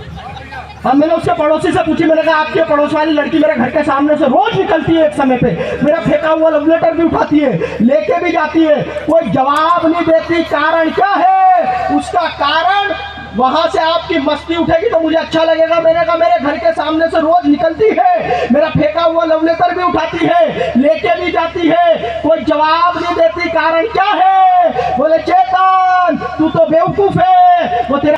अब मैंने उसके पड़ोसी से पूछी, मैंने कहा आपके पड़ोस वाली लड़की मेरे घर के सामने से रोज निकलती है, एक समय पे मेरा फेंका हुआ लव लेटर भी उठाती है, लेके भी जाती है, कोई जवाब नहीं देती। कारण क्या है? उसका कारण वहां से आपकी मस्ती उठेगी तो मुझे अच्छा लगेगा। मैंने कहा मेरे घर के सामने से रोज निकलती है, मेरा फेंका हुआ लव लेटर भी उठाती है, लेके भी जाती है, कोई जवाब नहीं देती। कारण क्या है? बोले चेतन तू तो बेवकूफ है, वो तेरा।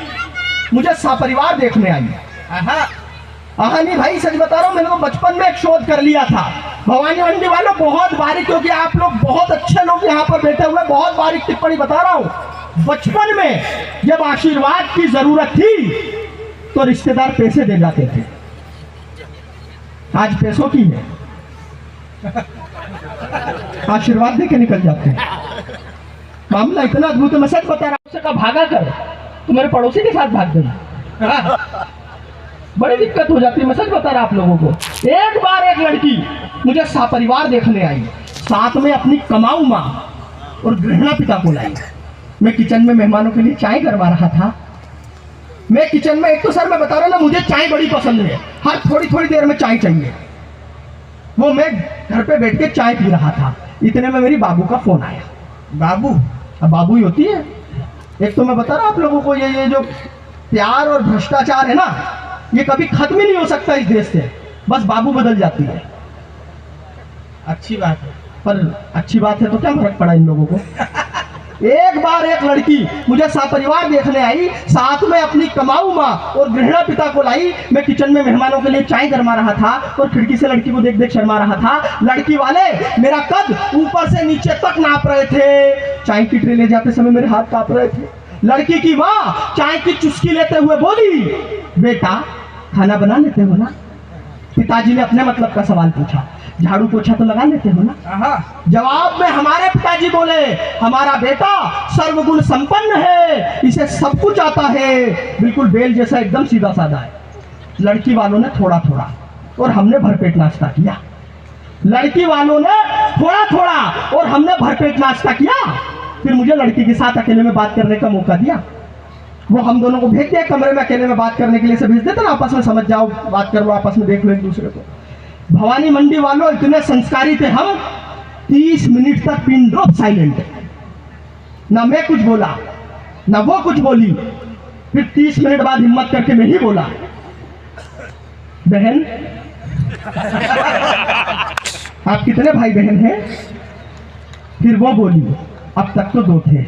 मुझे सपरिवार देखने आई। नहीं भाई, सच बता रहा हूँ, मैंने तो बचपन में एक शोध कर लिया था। भवानी मंडी वालों बहुत बारीक, क्योंकि आप लोग बहुत अच्छे लोग यहाँ पर बैठे हुए, बहुत बारीक टिप्पणी बता रहा हूँ। बचपन में जब आशीर्वाद की जरूरत थी तो रिश्तेदार पैसे दे जाते थे। आज पैसों की है, आशीर्वाद दे के निकल जाते हैं। मामला इतना अद्भुत है। मैं सच बता रहा हूँ, उससे कहा भागा कर, तो मेरे पड़ोसी के साथ भाग गई। बड़ी दिक्कत हो जाती है। मैं सच बता रहा आप लोगों को। एक बार एक लड़की मुझे सपरिवार देखने आई, साथ में अपनी कमाऊ माँ और गृहिणी पिता को लाई। मैं किचन में मेहमानों के लिए चाय करवा रहा था। मैं किचन में, एक तो सर मैं बता रहा ना, मुझे चाय बड़ी पसंद है, हर थोड़ी थोड़ी देर में चाय चाहिए। वो मैं घर पे बैठ के चाय पी रहा था, इतने में मेरी बाबू का फोन आया। बाबू, अब बाबू ही होती है। एक तो मैं बता रहा आप लोगों को, ये जो प्यार और भ्रष्टाचार है ना, ये कभी खत्म ही नहीं हो सकता इस देश से। बस बाबू बदल जाती है। अच्छी बात है, पर अच्छी बात है तो क्या फर्क पड़ा इन लोगों को। एक बार एक लड़की मुझे सपरिवार देखने आई, साथ में अपनी कमाऊ माँ और गृहिणी पिता को लाई। मैं किचन में मेहमानों के लिए चाय गरमा रहा था और खिड़की से लड़की को देख देख शर्मा रहा था। लड़की वाले मेरा कद ऊपर से नीचे तक नाप रहे थे। चाय की ट्रे ले जाते समय मेरे हाथ कांप रहे थे। लड़की की माँ चाय की चुस्की लेते हुए बोली, बेटा खाना बना लेते हो ना? पिताजी ने अपने मतलब का सवाल पूछा। झाड़ू पोछा तो लगा लेते हो ना? जवाब में हमारे पिताजी बोले, हमारा बेटा सर्वगुण संपन्न है, इसे सब कुछ आता है, बिल्कुल बेल जैसा एकदम सीधा साधा है। लड़की वालों ने थोड़ा थोड़ा और हमने भरपेट नाश्ता किया। लड़की वालों ने थोड़ा थोड़ा और हमने भरपेट नाश्ता किया। फिर मुझे लड़की के साथ अकेले में बात करने का मौका दिया। वो हम दोनों को भेज दिया कमरे में अकेले में बात करने के लिए। से भेज देते ना, आपस में समझ जाओ, बात करो, आपस में देख लो एक दूसरे को। भवानी मंडी वालों इतने संस्कारी थे हम, 30 मिनट तक पिन ड्रॉप साइलेंट, ना मैं कुछ बोला ना वो कुछ बोली। फिर 30 मिनट बाद हिम्मत करके मैं ही बोला, बहन आप कितने भाई बहन हैं? फिर वो बोली, अब तक तो 2 थे।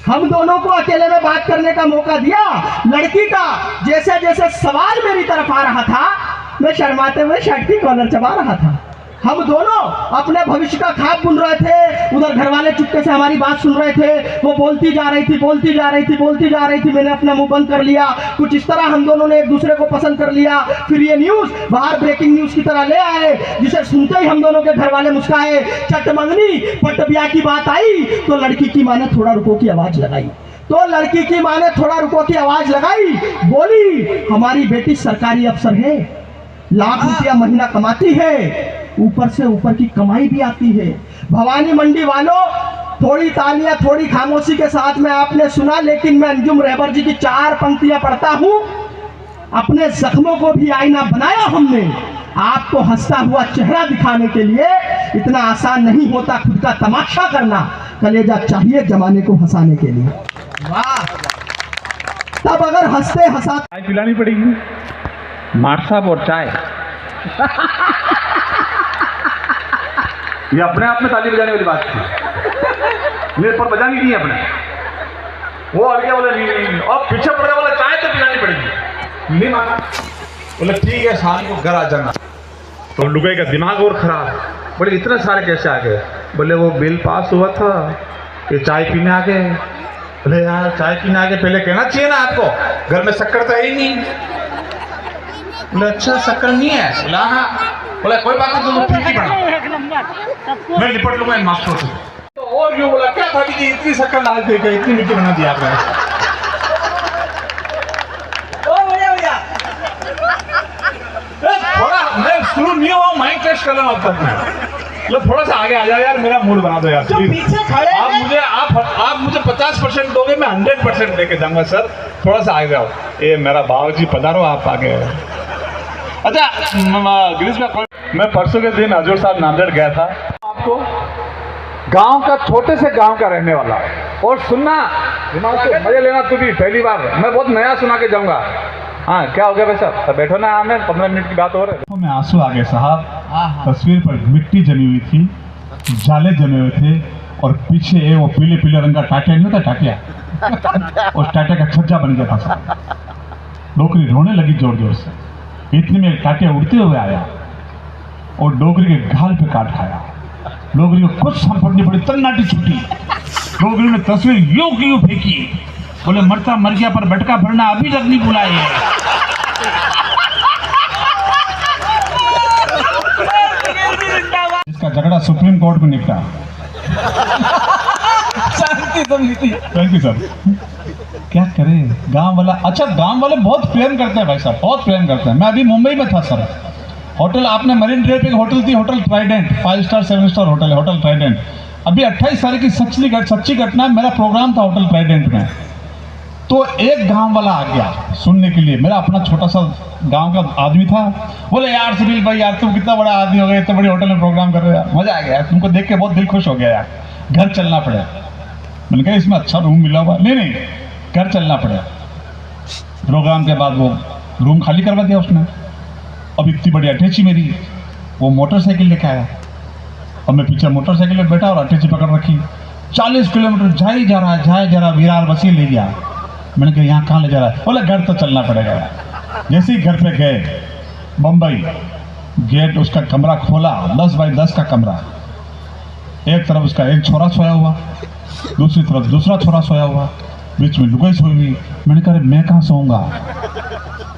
हम दोनों को अकेले में बात करने का मौका दिया। लड़की का जैसे जैसे सवाल मेरी तरफ आ रहा था, मैं शर्माते हुए शर्ट की कॉलर चबा रहा था। हम दोनों अपने भविष्य का खाब बुन रहे थे। उधर घर वाले चुपके से हमारी बात सुन रहे थे। वो बोलती जा रही थी, बोलती जा रही थी, बोलती जा रही थी। मैंने अपना मुंह बंद कर लिया। कुछ इस तरह हम दोनों ने एक दूसरे को पसंद कर लिया। फिर ये न्यूज बाहर ब्रेकिंग न्यूज की तरह ले आए, जिसे सुनते ही हम दोनों के घर वाले मुस्काए। चट मंगनी पट ब्याह की बात आई तो लड़की की माँ ने थोड़ा रुको की आवाज लगाई। बोली, हमारी बेटी सरकारी अफसर है, लाख रुपया महीना कमाती है, ऊपर से ऊपर की कमाई भी आती है। भवानी मंडी वालों, थोड़ी तालियां थोड़ी खामोशी के साथ में आपने सुना, लेकिन मैं अंजुम रहबर जी की 4 पंक्तियां पढ़ता हूं। अपने जख्मों को भी आईना बनाया हमने, आपको हंसता हुआ चेहरा दिखाने के लिए। इतना आसान नहीं होता खुद का तमाशा करना, कलेजा चाहिए जमाने को हंसाने के लिए। वाह! तब अगर हंसते हंसाते चाय पिलानी पड़ेगी, मार साहब और चाय। ये अपने आप में ताली बजाने वाली बात थी, मेरे पर बजानी नहीं है अपने। वो और क्या बोले, नहीं, और पीछे पड़ने वाला चाय तो पिलानी पड़ेगी। नहीं माना, बोले ठीक है शाम को घर आ जाना। तो लुगाई का दिमाग और खराब, बोले इतने सारे कैसे आ गए? बोले वो बिल पास हुआ था, ये चाय पीने आ गए। बोले यार चाय पीने आ गए, पहले कहना चाहिए ना आपको, घर में शक्कर तो है ही नहीं। बोले अच्छा शक्कर नहीं है? बोला हाँ। बोला कोई बात नहीं, तुम ठीक ही बना, मैं निपट लूंगा इन मास्टरों से। तो और क्यों बोला क्या था कि इतनी शक्कर डाल दे के इतनी मिट्टी बना दिया आपने? थोड़ा मैं शुरू नहीं हुआ, माइंड टेस्ट कर रहा हूँ अब तक मैं। मतलब थोड़ा सा आगे आ जाओ यार, मेरा मूड बना दो यार। पीछे खड़े आप मुझे 50% दोगे, मैं 100% लेके जाऊंगा सर। थोड़ा सा आगे आओ। ये मेरा बाबूजी पधारो, आप आगे। अच्छा गिरीश भाई, मैं परसों के दिन हजूर साहब नांदेड़ गया था। आपको गांव का, छोटे से गांव का रहने वाला, और सुनना दिमाग से मजे लेना। तू भी पहली बार मैं बहुत नया सुना के जाऊंगा। हाँ क्या हो गया भाई साहब? तो बैठो ना, हमें 15 मिनट की बात हो रही है। में आंसू आ गए साहब। तस्वीर पर मिट्टी जमी हुई थी, जाले जमे हुए थे, और पीछे वो पीले पीले रंग का टाटिया नहीं होता, टाटिया, और टाटिया का छज्जा बन गया था साहब। डोकरी रोने लगी जोर जोर से। इतने में एक टाटिया उड़ते हुए आया और डोकरी के गाल पे काट खाया। डोकरी को कुछ संपटनी पड़ी, तन्नाटी छुट्टी। डोकरी ने तस्वीर यूं की यूं फेंकी। बोले मरता मर गया, पर बटका भरना अभी तक नहीं भुलाए। इसका झगड़ा सुप्रीम कोर्ट में निपटा। Thank you sir. क्या करें, गांव वाला, अच्छा गांव वाले बहुत प्रेम करते हैं भाई साहब, बहुत प्रेम करते हैं। मैं अभी मुंबई में था सर। होटल, आपने मरीन ड्राइव पे एक होटल थी, hotel Trident, 5 star 7 star hotel है, होटल ट्राइडेंट। अभी 28 तारीख की सच्ची घटना, मेरा प्रोग्राम था होटल ट्राइडेंट में। तो एक गांव वाला आ गया सुनने के लिए, मेरा अपना छोटा सा गांव का आदमी था। बोले यार सुनील भाई, यार तुम कितना बड़ा आदमी हो गए, इतने बड़े होटल में प्रोग्राम कर रहे हो, मजा आ गया यार, तुमको देख के बहुत दिल खुश हो गया यार, घर चलना पड़े। मैंने कहा इसमें अच्छा रूम मिला हुआ, नहीं घर चलना पड़े। प्रोग्राम के बाद वो रूम खाली करवा दिया उसने। अब इतनी बड़ी अटैची मेरी, वो मोटरसाइकिल लेके आया और मैं पीछे मोटरसाइकिल में बैठा और अटैची पकड़ रखी। 40 किलोमीटर जाए जा रहा विरार बसी ले गया। मैंने कहा यहाँ कहाँ ले जा रहा है? बोला घर तो चलना पड़ेगा। जैसे ही घर पे गए, बम्बई गेट, उसका कमरा खोला, 10 बाई 10 का कमरा। एक तरफ उसका एक छोरा सोया हुआ, दूसरी तरफ दूसरा छोरा सोया हुआ, बीच में लुगाई सोई हुई। मैंने कहा मैं कहाँ सोऊंगा?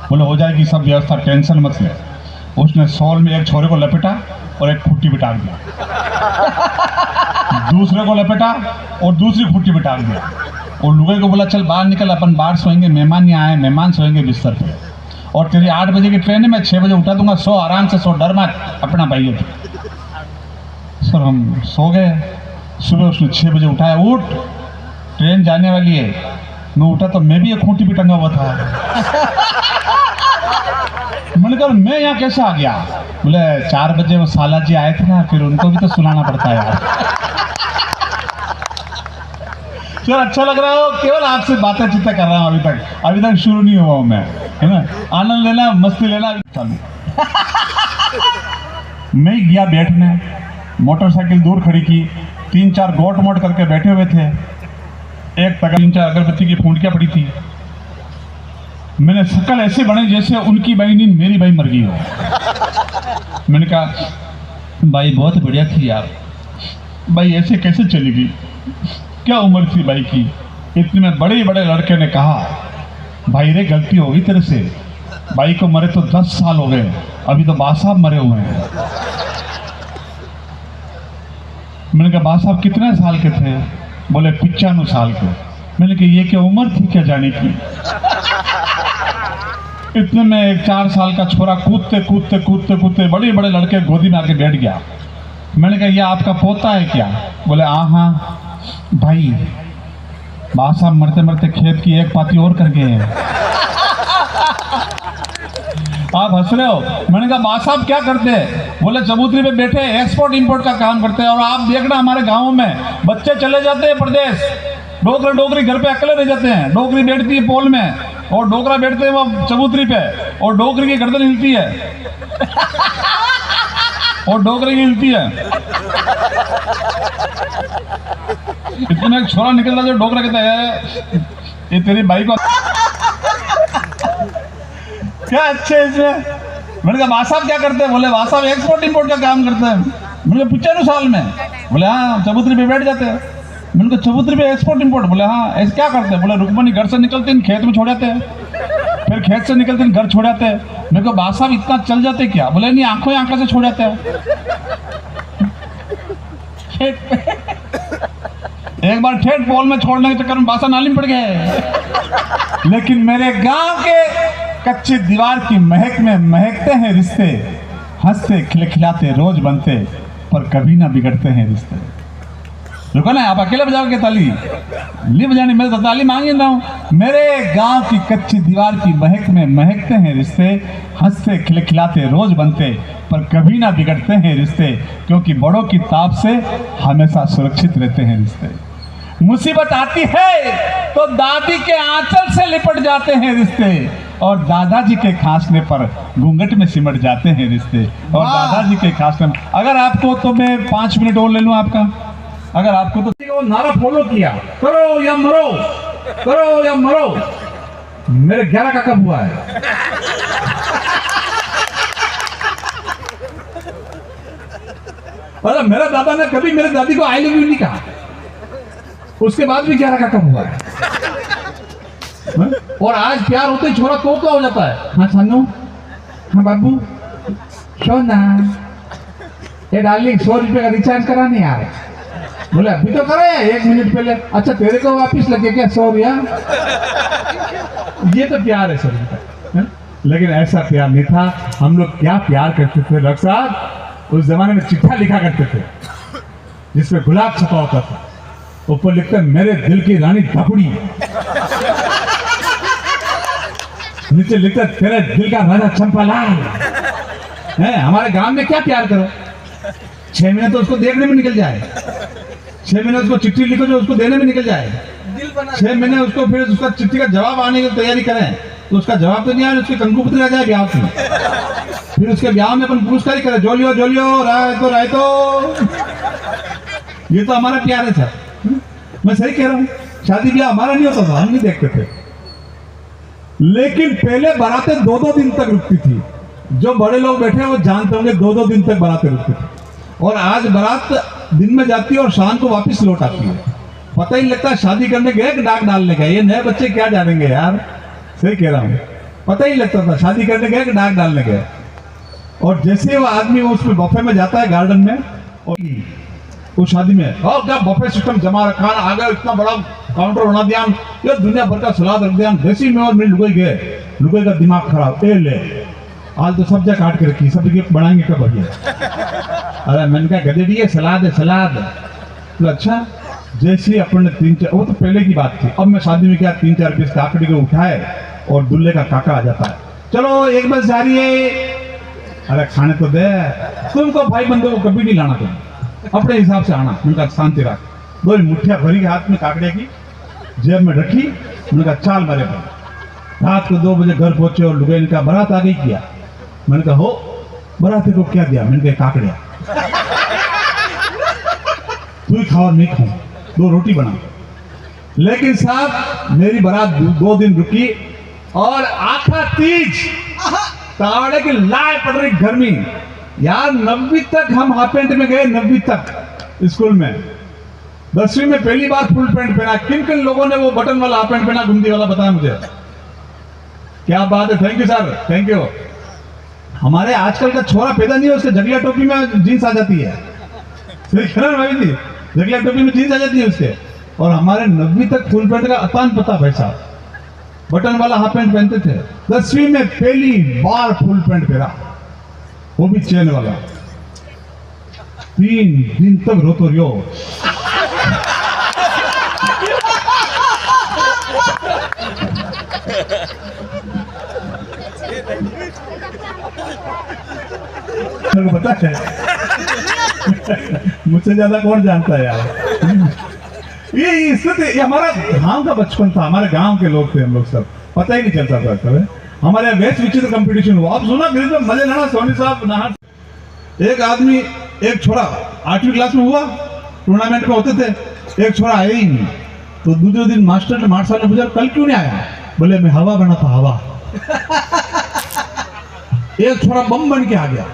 बोले हो जाएगी सब व्यवस्था, टेंशन मत ले। उसने सॉल में एक छोरे को लपेटा और एक खूंटी बिठा दिया, दूसरे को लपेटा और दूसरी खूंटी बिठा दिया, और लुगाई को बोला चल बाहर निकल, अपन बाहर सोएंगे, मेहमान यहाँ आए, मेहमान सोएंगे बिस्तर पे, और तेरी 8 बजे की ट्रेन है, मैं 6 बजे उठा दूंगा, सो आराम से, सो डर मत अपना भाई हो। सर हम सो गए। सुबह उसने 6 बजे उठाया, उठ ट्रेन जाने वाली है। मैं उठा तो मैं भी एक खूंटी भी टंगा हुआ था। मैंने कहा मैं यहाँ कैसे आ गया? बोले 4 बजे वो साला जी आए थे ना, फिर उनको भी तो सुनाना पड़ता है यार। सर अच्छा लग रहा हो, केवल आपसे बातें चिंता कर रहा हूँ, अभी तक शुरू नहीं हुआ हूँ मैं, है ना। आनंद लेना, मस्ती लेना चालू। मैं गया बैठने, मोटरसाइकिल दूर खड़ी की, 3-4 गोट मोट करके बैठे हुए थे। एक 3-4 अगरबत्ती की फूंटियाँ पड़ी थी। मैंने शक्ल ऐसे बने जैसे उनकी भाई नहीं मेरी भाई मर गई हो। मैंने कहा भाई बहुत बढ़िया थी यार, भाई ऐसे कैसे चली गई, क्या उम्र थी भाई की? इतने में बड़े बड़े लड़के ने कहा भाई रे गलती होगी तेरे से, भाई को मरे तो 10 साल हो गए, अभी तो बाद साहब मरे हुए हैं। मैंने कहा बाद साहब कितने साल के थे? बोले 95 साल के। मैंने कहा ये क्या उम्र थी क्या जाने की? इतने में एक 4 साल का छोरा कूदते कूदते कूदते कूदते बड़े बड़े लड़के गोदी में आके बैठ गया। मैंने कहा ये आपका पोता है क्या? बोले हाँ भाई, बाद साहब मरते मरते खेत की एक पाती और कर गए हैं। आप हंस रहे हो। मैंने कहा बाद साहब क्या करते हैं? बोले चबूतरी पे बैठे एक्सपोर्ट इंपोर्ट का काम करते हैं, और आप देखना हमारे गाँव में बच्चे चले जाते हैं प्रदेश, डोकरी घर पे अकेले रह जाते हैं, डोकरी बैठती है पोल में और डोकरा बैठते हैं वो चबूतरी पे, और डोकरी की गर्दन हिलती है और डोकरी की हिलती है। इतना एक छोरा निकलता जो डोकरा कहता है ये तेरी बाई को क्या अच्छे इसमें। मैंने कहा बाद साहब क्या करते हैं? बोले बाद साहब एक्सपोर्ट इंपोर्ट का काम करते हैं। मैंने कहा 95 साल में? बोले हाँ चबूतरी पे बैठ जाते हैं। मैंने कहा चबूतरी पे एक्सपोर्ट इंपोर्ट? बोले हाँ। ऐसे क्या करते हैं? बोले रुकमनी घर से निकलते हैं, खेत में छोड़ जाते हैं, फिर खेत से निकलते घर छोड़ जाते हैं। मेरे को बात साहब इतना चल जाते क्या? बोले नहीं, आंखों ही आंखों से छोड़ जाते हैं। एक बार ठेठ पोल में छोड़ने के चक्कर में बासा नाली में पड़ गए। लेकिन मेरे गांव के कच्ची दीवार की महक में महकते हैं रिश्ते, हंसते खिलखिलाते रोज बनते, पर कभी ना बिगड़ते हैं रिश्ते। रुको ना, आप अकेले बजाओगे ताली? नहीं बजानी, मैं तो ताली मांग रहा हूँ। मेरे गांव की कच्ची दीवार की महक में महकते हैं रिश्ते, हंसते खिलखिलाते रोज बनते, पर कभी ना बिगड़ते हैं रिश्ते, क्योंकि बड़ों की ताप से हमेशा सुरक्षित रहते हैं रिश्ते। मुसीबत आती है तो दादी के आंचल से लिपट जाते हैं रिश्ते, और दादाजी के खांसने पर घूंघट में सिमट जाते हैं रिश्ते। और दादाजी के खांसने, अगर आपको तो मैं 5 मिनट और ले लूं आपका, अगर आपको तो नारा फॉलो किया, करो या मरो, करो या मरो। मेरे 11 का कब हुआ है? मतलब मेरा दादा ने कभी मेरे दादी को आई लव यू नहीं कहा, उसके बाद भी 11 का कब हुआ है? और आज प्यार होते ही छोरा तोता हो जाता है। हाँ सानू, हाँ बाबू, सोना, ये डार्लिंग 100 रुपये का रिचार्ज करा नहीं आ रहे। बोले अभी तो करे 1 मिनट पहले। अच्छा तेरे को वापिस लगे क्या 100 रुपया? ये तो प्यार है सर। लेकिन ऐसा प्यार नहीं था। हम लोग क्या प्यार करते थे डॉक्टर साहब, उस जमाने में चिट्ठा लिखा करते थे जिसमें गुलाब छपा होता था, ऊपर लिखते मेरे दिल की रानी धपुड़ी, नीचे लिखते तेरे दिल का राजा चंपालाल है। हमारे गांव में क्या प्यार करो, 6 महीने तो उसको देखने में निकल जाए, 6 महीने उसको चिट्ठी लिखो जो उसको देने में निकल जाए, 6 महीने उसको फिर उसका चिट्ठी का जवाब आने की तैयारी करें तो उसका जवाब तो नहीं आया, उसकी कंकुपत्री आ जाए ब्याह में। फिर उसके ब्याह में अपन पुरस्कार ही करें, जोलियो जोलियो राय तो ये तो हमारा प्यार है सर। मैं सही कह रहा हूँ, शादी ब्याह हमारा नहीं होता था, हम नहीं देखते थे। लेकिन पहले बारातें 2-2 दिन तक रुकती थी। जो बड़े लोग बैठे हैं वो जानते होंगे, 2-2 दिन तक बारातें रुकती थी। और आज बारात दिन में जाती है और शाम को वापस लौट आती है। पता ही लगता शादी करने गए कि डाक डालने गए। ये नए बच्चे क्या जानेंगे यार, सही कह रहा हूँ। पता ही लगता था शादी करने गए कि डाक डालने गए। और जैसे वो आदमी उसमें बफे में जाता है गार्डन में, और उस शादी में क्या बफे सिस्टम जमा रखा, आगे इतना बड़ा काउंटर बना दिया, ये दुनिया भर का सलाद रख दिया, देसी में और मिल लुगई गए, लुगई का दिमाग खराब, ए ले आज तो सब्जियां काट के रखी, सब्जी बनाएंगे कब बढ़िया। अरे मैंने कहा गधेड़ी है, सलाद है सलाद। तो अच्छा जैसे अपन ने 3-4, वो तो पहले की बात थी। अब मैं शादी में क्या 3-4 पीस काकड़ी को उठाए और दूल्हे का काका आ जाता है, चलो एक बस जा रही है। अरे खाने तो दे, तुमको भाई बंदे को कभी नहीं लाना, तुम अपने हिसाब से आना। उनका शांति रख, 2 मुठ्ठियां भरी के हाथ में काकड़े की जेब में रखी, उनका चाल मारे भाई। रात को 2 बजे घर पहुंचे और लुगाई का बारात आ गई किया। मैंने कहा हो बाराती को क्या दिया? मैंने कहा काकड़िया, तू ही खाओ नहीं खाओ, 2 रोटी बना। लेकिन साहब मेरी बारात 2 दिन रुकी और आखा तीज तावड़े की लाए पड़ रही गर्मी यार। 9वीं तक हम हाफ पैंट में गए, 9वीं तक स्कूल में। 10वीं में पहली बार फुल पैंट पहना। किन किन लोगों ने वो बटन वाला हाफ पैंट पहना, गुंदी वाला, बताया मुझे। क्या बात है, thank you sir, thank you. हमारे आजकल का छोरा पैदा नहीं है उसके जगलिया टोपी में जीन्स आ जाती है, भाई जी, जगलिया टोपी में जीन्स आ जाती है उसके। और हमारे 9वीं तक फुल पैंट का अतान पता भाई साहब, बटन वाला हाफ पैंट पहनते थे। 10वीं में पहली बार फुल पैंट पहना, वो भी चेन वाला। 3 दिन तक रोतो रियो। पता है मुझसे ज्यादा कौन जानता है यार। ये हमारा गांव का बचपन था, हमारे गांव के लोग थे हम लोग सब, पता ही नहीं चलता था कभी। हमारे वेस्ट विचित्र कंपटीशन हुआ, आप सुना फिर मजे लेना सोनी साहब नहा। एक आदमी, एक छोरा 8वीं क्लास में हुआ, टूर्नामेंट में होते थे, एक छोरा आया ही नहीं। तो दूसरे दिन मास्टर ने पूछा कल क्यों नहीं आया? बोले मैं हवा बना था, हवा। एक छोरा बम बन के आ गया,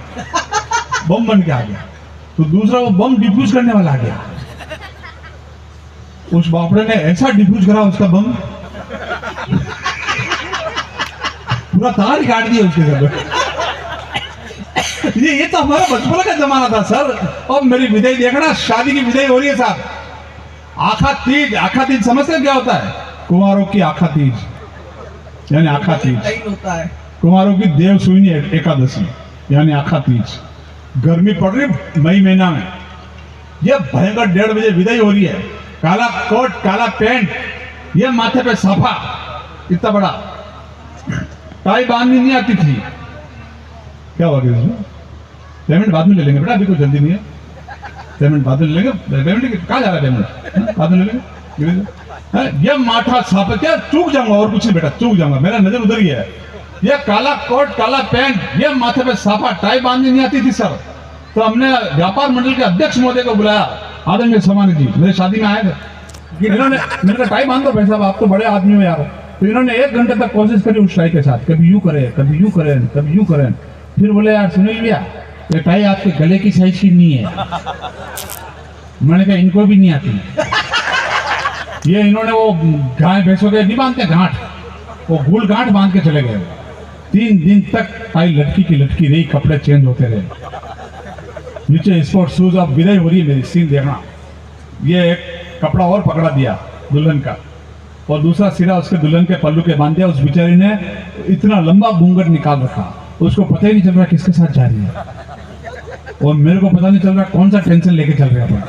बम बन के आ गया। तो दूसरा वो बम डिफ्यूज करने वाला आ गया। उस बापड़े ने ऐसा डिफ्यूज करा उसका बम पूरा तार ही काट दिया उसके सर। ये तो हमारा बचपन का जमाना था सर। अब मेरी विदाई देखना, शादी की विदाई हो रही है साहब। आखा तीज समझते हैं क्या होता है? कुंवारों की आखा तीज यानी आखा तीज होता है। कुंवारों की देव सुईनी एकादशी यानी आखा तीज। गर्मी पड़ रही मई महीना में, यह भयंकर 1:30 बजे विदाई हो रही है। काला कोट, काला पैंट, ये माथे पे साफा इतना बड़ा, टाई बांधनी नहीं आती थी। क्या हुआ पेमेंट बाद में ले लेंगे बेटा, अभी कोई जल्दी नहीं है। पेमेंट बाद में ले लेंगे। पेमेंट कहाँ जा रहा है? पेमेंट बाद में ले लेंगे। ये माथा साफा, क्या चूक जाऊंगा और कुछ नहीं बेटा, चूक जाऊंगा, मेरा नजर उधर ही है। ये काला कोट, काला पैंट, ये माथे पे साफा, टाई बांधनी नहीं आती थी सर। तो हमने व्यापार मंडल के अध्यक्ष महोदय को बुलाया, आदरणीय सम्मानित जी, मेरे शादी में आए थे। इन्होंने मैंने कहा टाई बांध दो भाई साहब, आप तो बड़े आदमी हो यार। तो इन्होंने 1 घंटे तक कोशिश करी उस टाई के साथ, कभी यूं करें, कभी यूं करें, कभी यूं करें। फिर बोले यार सुनील भैया, ये टाई आपके गले की साइज की नहीं है। मैंने कहा इनको भी नहीं आती। ये इन्होंने वो गाय भैंसों के नहीं बांधते गांठ, वो गोल गांठ बांध के चले गए। 3 दिन तक टाई लटकी की लटकी रही, कपड़े चेंज होते रहे। नीचे स्पोर्ट शूज, अब विदाई हो रही है मेरी, सीन देखना। ये एक कपड़ा और पकड़ा दिया दुल्हन का, और दूसरा सिरा उसके दुल्हन के पल्लू के बांध दिया। उस बेचारी ने इतना लंबा घूंघट निकाल रखा, उसको पता ही नहीं चल रहा किसके साथ जा रही है, और मेरे को पता नहीं चल रहा कौन सा टेंशन लेके चल रहे हैं।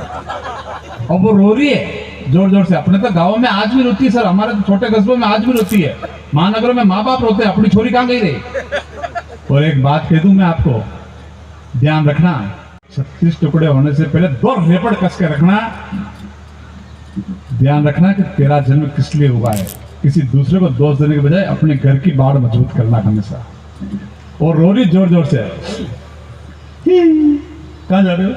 और वो रो रही है जोर जोर से। अपने तो गाँव में आज भी रोती है सर, हमारे तो छोटे कस्बों में आज भी रोती है। महानगरों में माँ बाप रोते हैं, अपनी छोरी कहाँ गई रही। और एक बात कह दूं मैं आपको, ध्यान रखना, 36 टुकड़े होने से पहले 2 रेपड़ कस के रखना। ध्यान रखना कि तेरा जन्म किस लिए हुआ है। किसी दूसरे को दोष देने के बजाय अपने घर की बाड़ मजबूत करना हमेशा। और रो रही जोर जोर से। कहाँ जा रहे हो?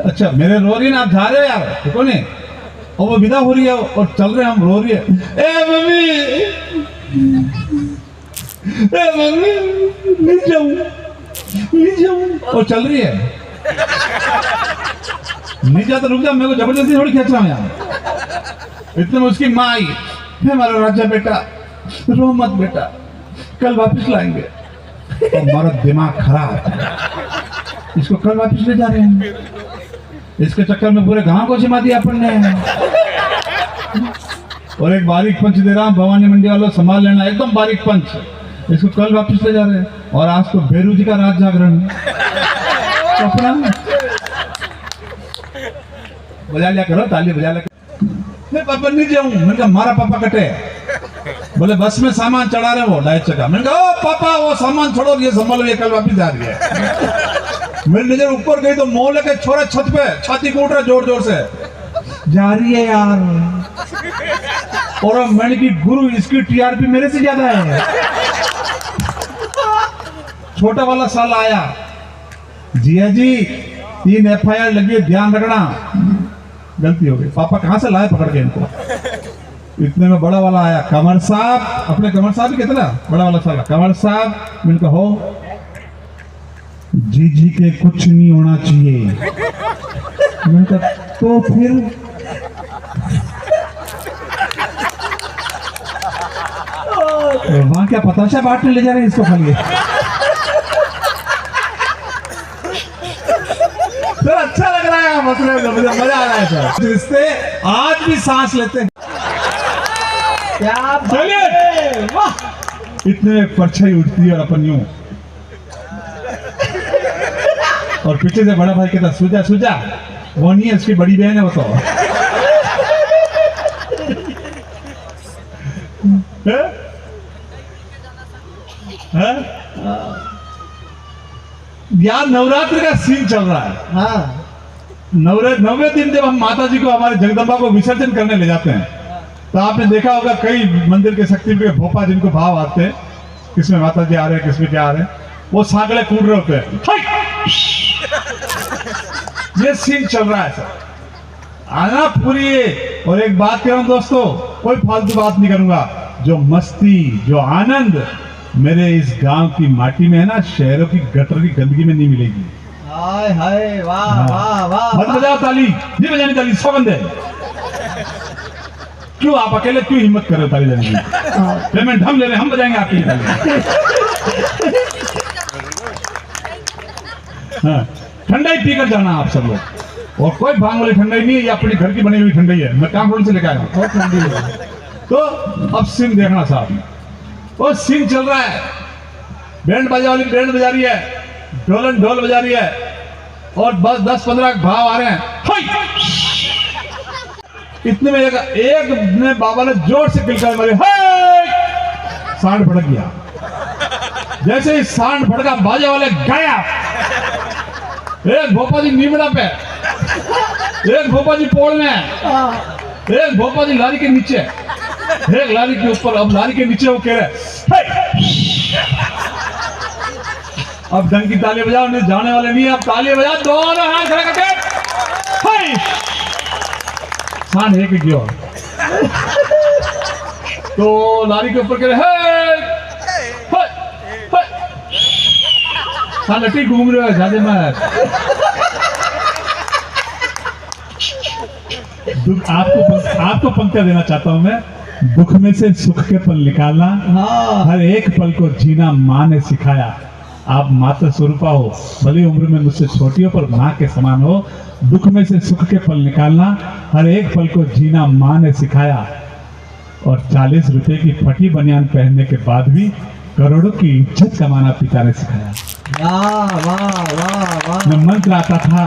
अच्छा मेरे रो रही है ना, आप जा रहे हो यार, देखो नहीं। और वो विदा हो रही है और चल रहे, हम रो रही है, ए मम्मी, ए मम्मी, नहीं जाऊं, और चल रही है। नहीं जाता रुक जा, मेरे को जबरदस्ती थोड़ी खींच रहा हूं यार। इतने में उसकी माँ आई, हमारा राजा बेटा, रो मत बेटा, कल वापस लाएंगे। और हमारा दिमाग खराब, इसको कल वापस ले जा रहे हैं। इसके चक्कर में पूरे गांव को जिमा दिया अपन ने। और एक बारीक पंच दे रहा हूं, भवानी मंडी वालों संभाल लेना, एकदम बारीक पंच। इसको कल वापस ले जा रहे हैं। और आज तो बेरू जी का रात जागरण अपना बजा लिया करो, ताली बजा लिया। मैं पापा नहीं जाऊं, मैंने कहा हमारा पापा कटे। बोले बस में सामान चढ़ा रहे वो लाइट चढ़ा। मैंने कहा ओ पापा वो सामान छोड़ो, ये संभालो, ये कल वापस जा रही है। मेरी नजर ऊपर गई तो मोहल्ले के छोरा छत पे छाती कूट रहा जोर जोर से, जा रही है यार। और मैंने की गुरु, इसकी टीआरपी मेरे से ज्यादा है। छोटा वाला साल आया, जिया जी 3 FIR लगी है, ध्यान रखना। गलती हो गई, पापा कहां से लाए पकड़ के इनको। इतने में बड़ा वाला आया, कमर साहब, अपने कमर साहब कितना बड़ा वाला साला, कमर साहब। मैंने कहा हो जी के कुछ नहीं होना चाहिए। मैंने कहा तो फिर वहां क्या पताशा बांटने ले जा रहे हैं इसको खाली। सर अच्छा लग रहा है, मसले में मुझे मजा आ रहा है सर। रिश्ते आज भी सांस लेते हैं। क्या चलिए, वाह, इतने परछाई उठती है और अपन यूं। और पीछे से बड़ा भाई कहता सुजा सुजा, वो नहीं है, उसकी बड़ी बहन है वो तो। यार नवरात्रि का सीन चल रहा है। हाँ, 9वें दिन जब हम माता जी को, हमारे जगदम्बा को विसर्जन करने ले जाते हैं, तो आपने देखा होगा कई मंदिर के शक्ति के भोपा जिनको भाव आते हैं, किसमें माता जी आ रहे हैं, किसमें क्या आ रहे हैं, वो सागड़े कूद रहे होते हैं। ये सीन चल रहा है सर, आना पूरी। और एक बात कह रहा हूं दोस्तों, कोई फालतू बात नहीं करूंगा, जो मस्ती, जो आनंद मेरे इस गांव की माटी में है ना, शहरों की गटर की गंदगी में नहीं मिलेगी। हाय हाय, वाह वाह वाह। मत बजाओ ताली, नहीं बजानी ताली, सौगंध है। क्यों आप अकेले क्यों हिम्मत कर रहे हो ताली बजाने की? पेमेंट हम ले रहे हैं, हम बजाएंगे आपके लिए ताली। हाँ, ठंडाई पीकर जाना आप सब लोग, और कोई भांग वाली ठंडाई नहीं है, ये अपनी घर की बनी हुई ठंडाई है, मैं कामरोड से लेकर आया हूँ, बहुत ठंडी है। तो अब सीन देखना साहब, वो सीन चल रहा है, बैंड बाजा वाली बैंड बजा रही है, ढोलन ढोल बजा रही है, और बस 10-15 भाव आ रहे हैं। इतने में एक ने बाबा ने जोर से किलकार मारी, सांड भड़क गया। जैसे ही सांड भड़का, बाजा वाले गाया, एक भोपा जी नीमड़ा पे, एक भोपा जी पोल में, एक भोपा जी लारी के नीचे, एक लारी के ऊपर। अब लारी के नीचे वो कह रहे, अब ढंग की ताली बजाओ, नहीं जाने वाले नहीं, अब ताली बजाओ, दोनों हाथ खड़े करके। सांड है कि क्यों? तो लारी के ऊपर कह रहे, सांड लटी घूम रहे हो, ज्यादा मत। दुख आपको पंक्तियां देना चाहता हूं मैं। दुख में से सुख के पल निकालना, हर एक पल को जीना माँ ने सिखाया। आप माता स्वरूपा हो, भली उम्र में मुझसे छोटी हो पर माँ के समान हो। दुख में से सुख के पल निकालना, हर एक पल को जीना माँ ने सिखाया। और 40 रुपए की फटी बनियान पहनने के बाद भी करोड़ों की इज्जत कमाना पिता ने सिखाया। वाह वाह वाह वाह। न मंत्र आता था,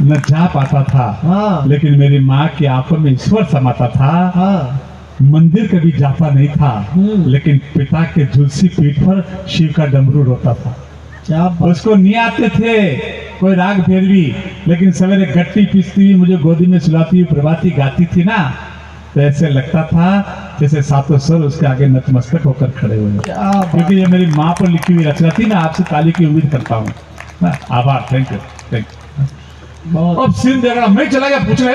न जाप आता था, लेकिन मेरी माँ की आंखों में ईश्वर समाता था। मंदिर कभी जाता नहीं था, लेकिन पिता के झुलसी पीठ पर शिव का डमरू रोता था। उसको नहीं आते थे कोई राग फेरवी, लेकिन सवेरे गट्टी पीसती हुई मुझे गोदी में सुलाती हुई प्रभाती गाती थी ना, तो ऐसे लगता था जैसे सातों स्वर उसके आगे नतमस्तक होकर खड़े हुए। क्योंकि ये मेरी माँ पर लिखी हुई रचना थी ना। आपसे ताली की उम्मीद करता हूँ। आभार, थैंक यू। अब सीन देख रहा, मैं चला गया पूछने,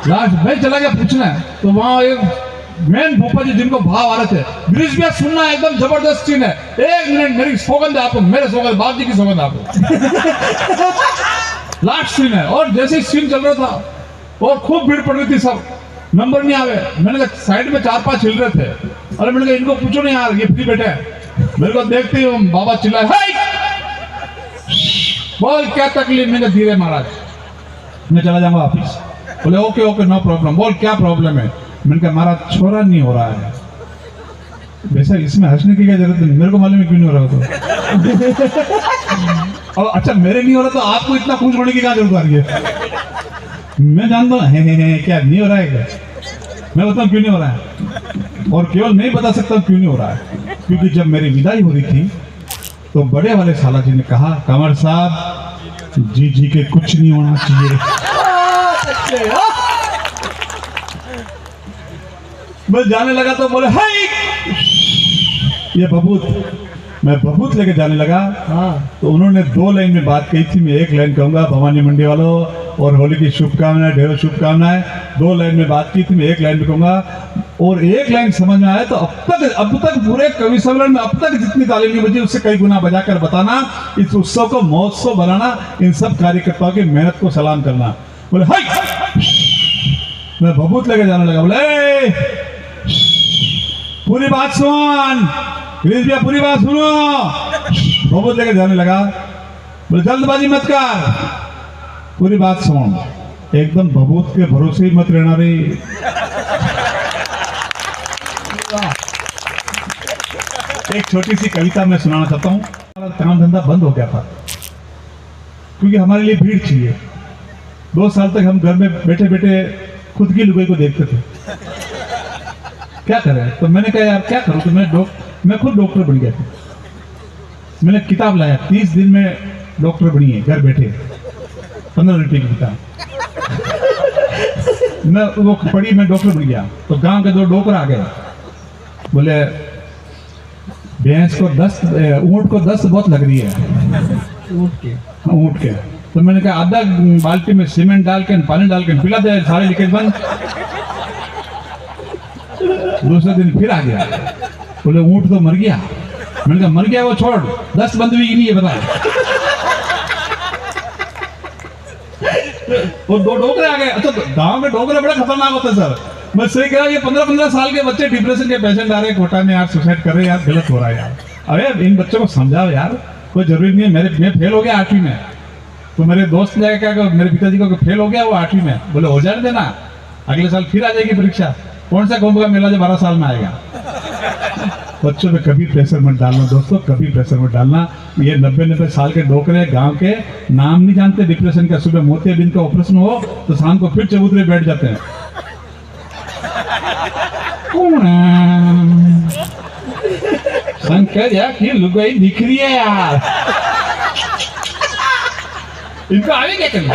लास्ट मैं चला गया पूछने, तो वहां एक मेन भोपा जी जिनको भाव आ रहे थे, गिरीश भैया सुनना एकदम जबरदस्त सीन है, 1 मिनट मेरी सौगंध है आपको, मेरे सौगंध, बाप जी की सौगंध आपको। लास्ट सीन है, और जैसे ही सीन चल रहा था और खूब भीड़ पड़ रही थी, सब नंबर नहीं आवे। मैंने कहा साइड में 4-5 हिल रहे थे, अरे मैंने कहा इनको पूछो नहीं यार, ये फ्री बैठे हैं। मेरे को देखते ही बाबा चिल्लाए, बोल क्या तकलीफ? मैंने धीरे महाराज, मैं चला जाऊंगा ऑफिस। बोले ओके ओके नो प्रॉब्लम। बोल क्या प्रॉब्लम है? मैंने कहा महाराज छोरा नहीं हो रहा है। वैसे इसमें हंसने की क्या जरूरत है, मेरे को मालूम है क्यों नहीं हो रहा तो। और अच्छा मेरे नहीं हो रहा तो आपको इतना खुश होने की क्या जरूरत आ रही है? मैं जानता हूँ क्या नहीं हो रहा है क्या? मैं बताऊँ क्यों नहीं हो रहा है, और केवल नहीं बता सकता क्यों नहीं हो रहा है। क्योंकि जब मेरी विदाई हो रही थी तो बड़े वाले साला जी ने कहा, कंवर साहब जी के कुछ नहीं होना चाहिए। मैं जाने लगा तो बोले हाय ये बबूत, मैं बबूत लेके जाने लगा। तो उन्होंने 2 लाइन में बात कही थी, मैं 1 लाइन कहूंगा, भवानी मंडी वालों और होली की शुभकामनाएं, ढेरों शुभकामनाएं। 2 लाइन में बात की थी, मैं 1 लाइन में कहूंगा, और 1 लाइन समझ में आया तो अब तक पूरे कवि सम्मेलन में अब तक जितनी ताली नहीं बजी उससे कई गुना बजाकर बताना, इस उत्सव को महोत्सव बनाना, इन सब कार्यकर्ताओं की मेहनत को सलाम करना। बोले हाय, मैं बबूत लेके जाने लगा। बोले पूरी बात सुन गिरीश भैया, पूरी बात सुनो। बबूत लेके जाने लगा। बोले जल्दबाजी मत कर, पूरी बात सुन, एकदम बबूत के भरोसे ही मत रहना रे। एक छोटी सी कविता मैं सुनाना चाहता हूँ। हमारा काम धंधा बंद हो गया था क्योंकि हमारे लिए भीड़ चाहिए। 2 साल तक हम घर में बैठे बैठे खुद की लुगाई को देखते थे, क्या करें। तो मैंने कहा यार क्या करूँ, तो मैं खुद डॉक्टर बन गया था। मैंने किताब लाया, 30 दिन में डॉक्टर बनी है, घर बैठे, 15 रुपये की किताब। मैं वो पढ़ी, मैं डॉक्टर बन गया। तो गांव के 2 डॉक्टर आ गए, बोले भैंस को 10, ऊँट को 10 बहुत लग रही है। ऊँट के तो मैंने कहा आधा बाल्टी में सीमेंट डाल के पानी डाल के पिला दे, सारे लीकेज बंद। दूसरे दिन फिर आ गया, बोले ऊँट तो मर गया। मैंने कहा मर गया वो छोड़, 10 बंद भी नहीं है बता। वो 2 डोकरे आ गए। अच्छा गांव में डोकरे बड़ा खतरनाक होता है सर। मैं सही कह रहा, ये 15-15 साल के बच्चे डिप्रेशन के पेशेंट आ रहे हैं कोटा में यार, सुसाइड कर रहे हैं यार, गलत हो रहा है यार। अरे इन बच्चों को समझाओ यार, कोई जरूरी नहीं है। मैं फेल हो गया 8वीं में, तो मेरे दोस्त ने क्या कहा, मेरे पिताजी को फेल हो गया वो 8वीं में, बोले हो जाने देना, अगले साल फिर आ जाएगी परीक्षा। कौन सा कुंभ का मेला जो 12 साल में आएगा। बच्चों पे कभी प्रेशर मत डालना दोस्तों, कभी प्रेशर मत डालना। ये 90-90 साल के डोकरे गांव के नाम नहीं जानते डिप्रेशन का। सुबह मोतियाबिंद का ऑपरेशन हो तो शाम को फिर चबूतरे बैठ जाते हैं। शंकर यार की लुगाई दिख रही है यार, इनको आगे क्या करना।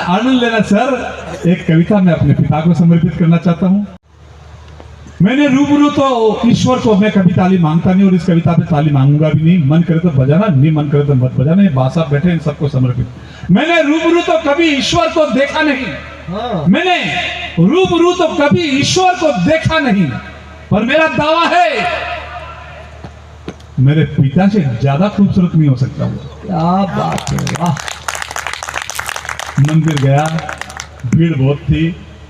आनंद लेना सर। एक कविता मैं अपने पिता को समर्पित करना चाहता हूँ। मैंने रूबरू तो ईश्वर को मैं कभी ताली मांगता नहीं और इस कविता पे ताली मांगूंगा भी नहीं। मन करे तो बजाना, नहीं मन करे तो मत बजाना। ये बासा बैठे इन सबको समर्पित। मैंने रूबरू तो कभी ईश्वर को देखा नहीं, मैंने रूबरू तो कभी ईश्वर को देखा नहीं, पर मेरा दावा है मेरे पिता से ज्यादा खूबसूरत नहीं हो सकता वो। क्या बात है, वाह। मंदिर गया, भीड़ बहुत थी।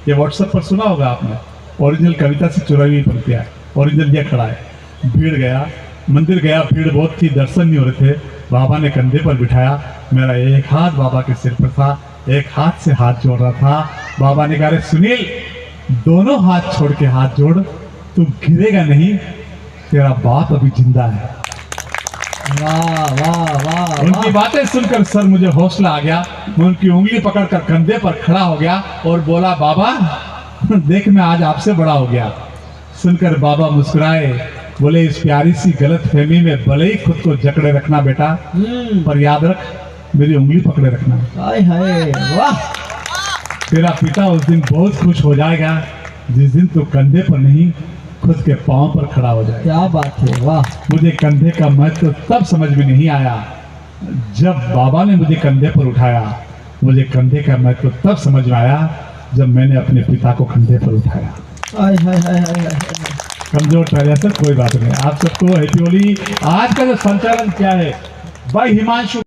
ये व्हाट्सएप पर सुना होगा आपने, ओरिजिनल कविता से चुराई हुई पंक्तियां है, ओरिजिनल ये खड़ा है। भीड़ गया, मंदिर गया, भीड़ बहुत थी, दर्शन नहीं हो रहे थे। बाबा ने कंधे पर बिठाया, मेरा एक हाथ बाबा के सिर पर था, एक हाथ से हाथ जोड़ रहा था। बाबा ने कहा, अरे सुनील दोनों हाथ छोड़ के हाथ जोड़, तू गिरेगा नहीं, तेरा बाप अभी जिंदा है। वाह वाह वाह। उनकी बातें सुनकर सर मुझे हौसला आ गया। मैं उनकी उंगली पकड़कर कंधे पर खड़ा हो गया और बोला, बाबा देख मैं आज आपसे बड़ा हो गया। सुनकर बाबा मुस्कुराए, बोले इस प्यारी सी गलत फहमी में भले ही खुद को जकड़े रखना बेटा, पर याद रख मेरी उंगली पकड़े रखना। हाय हाय, वाह। तेरा पिता उस दिन बहुत खुश हो जाएगा जिस दिन तू कंधे पर नहीं खुद के पांव पर खड़ा हो जाएगा। क्या बात है, वाह। मुझे कंधे का महत्व तब समझ में नहीं आया जब बाबा ने मुझे कंधे पर उठाया। मुझे कंधे का महत्व तब समझ में आया जब मैंने अपने पिता को कंधे पर उठाया। हाय हाय हाय हाय। कमजोर पहले सर, कोई बात नहीं। आप सबको हैप्पी होली। आज का जो संचालन क्या है भाई, हिमांशु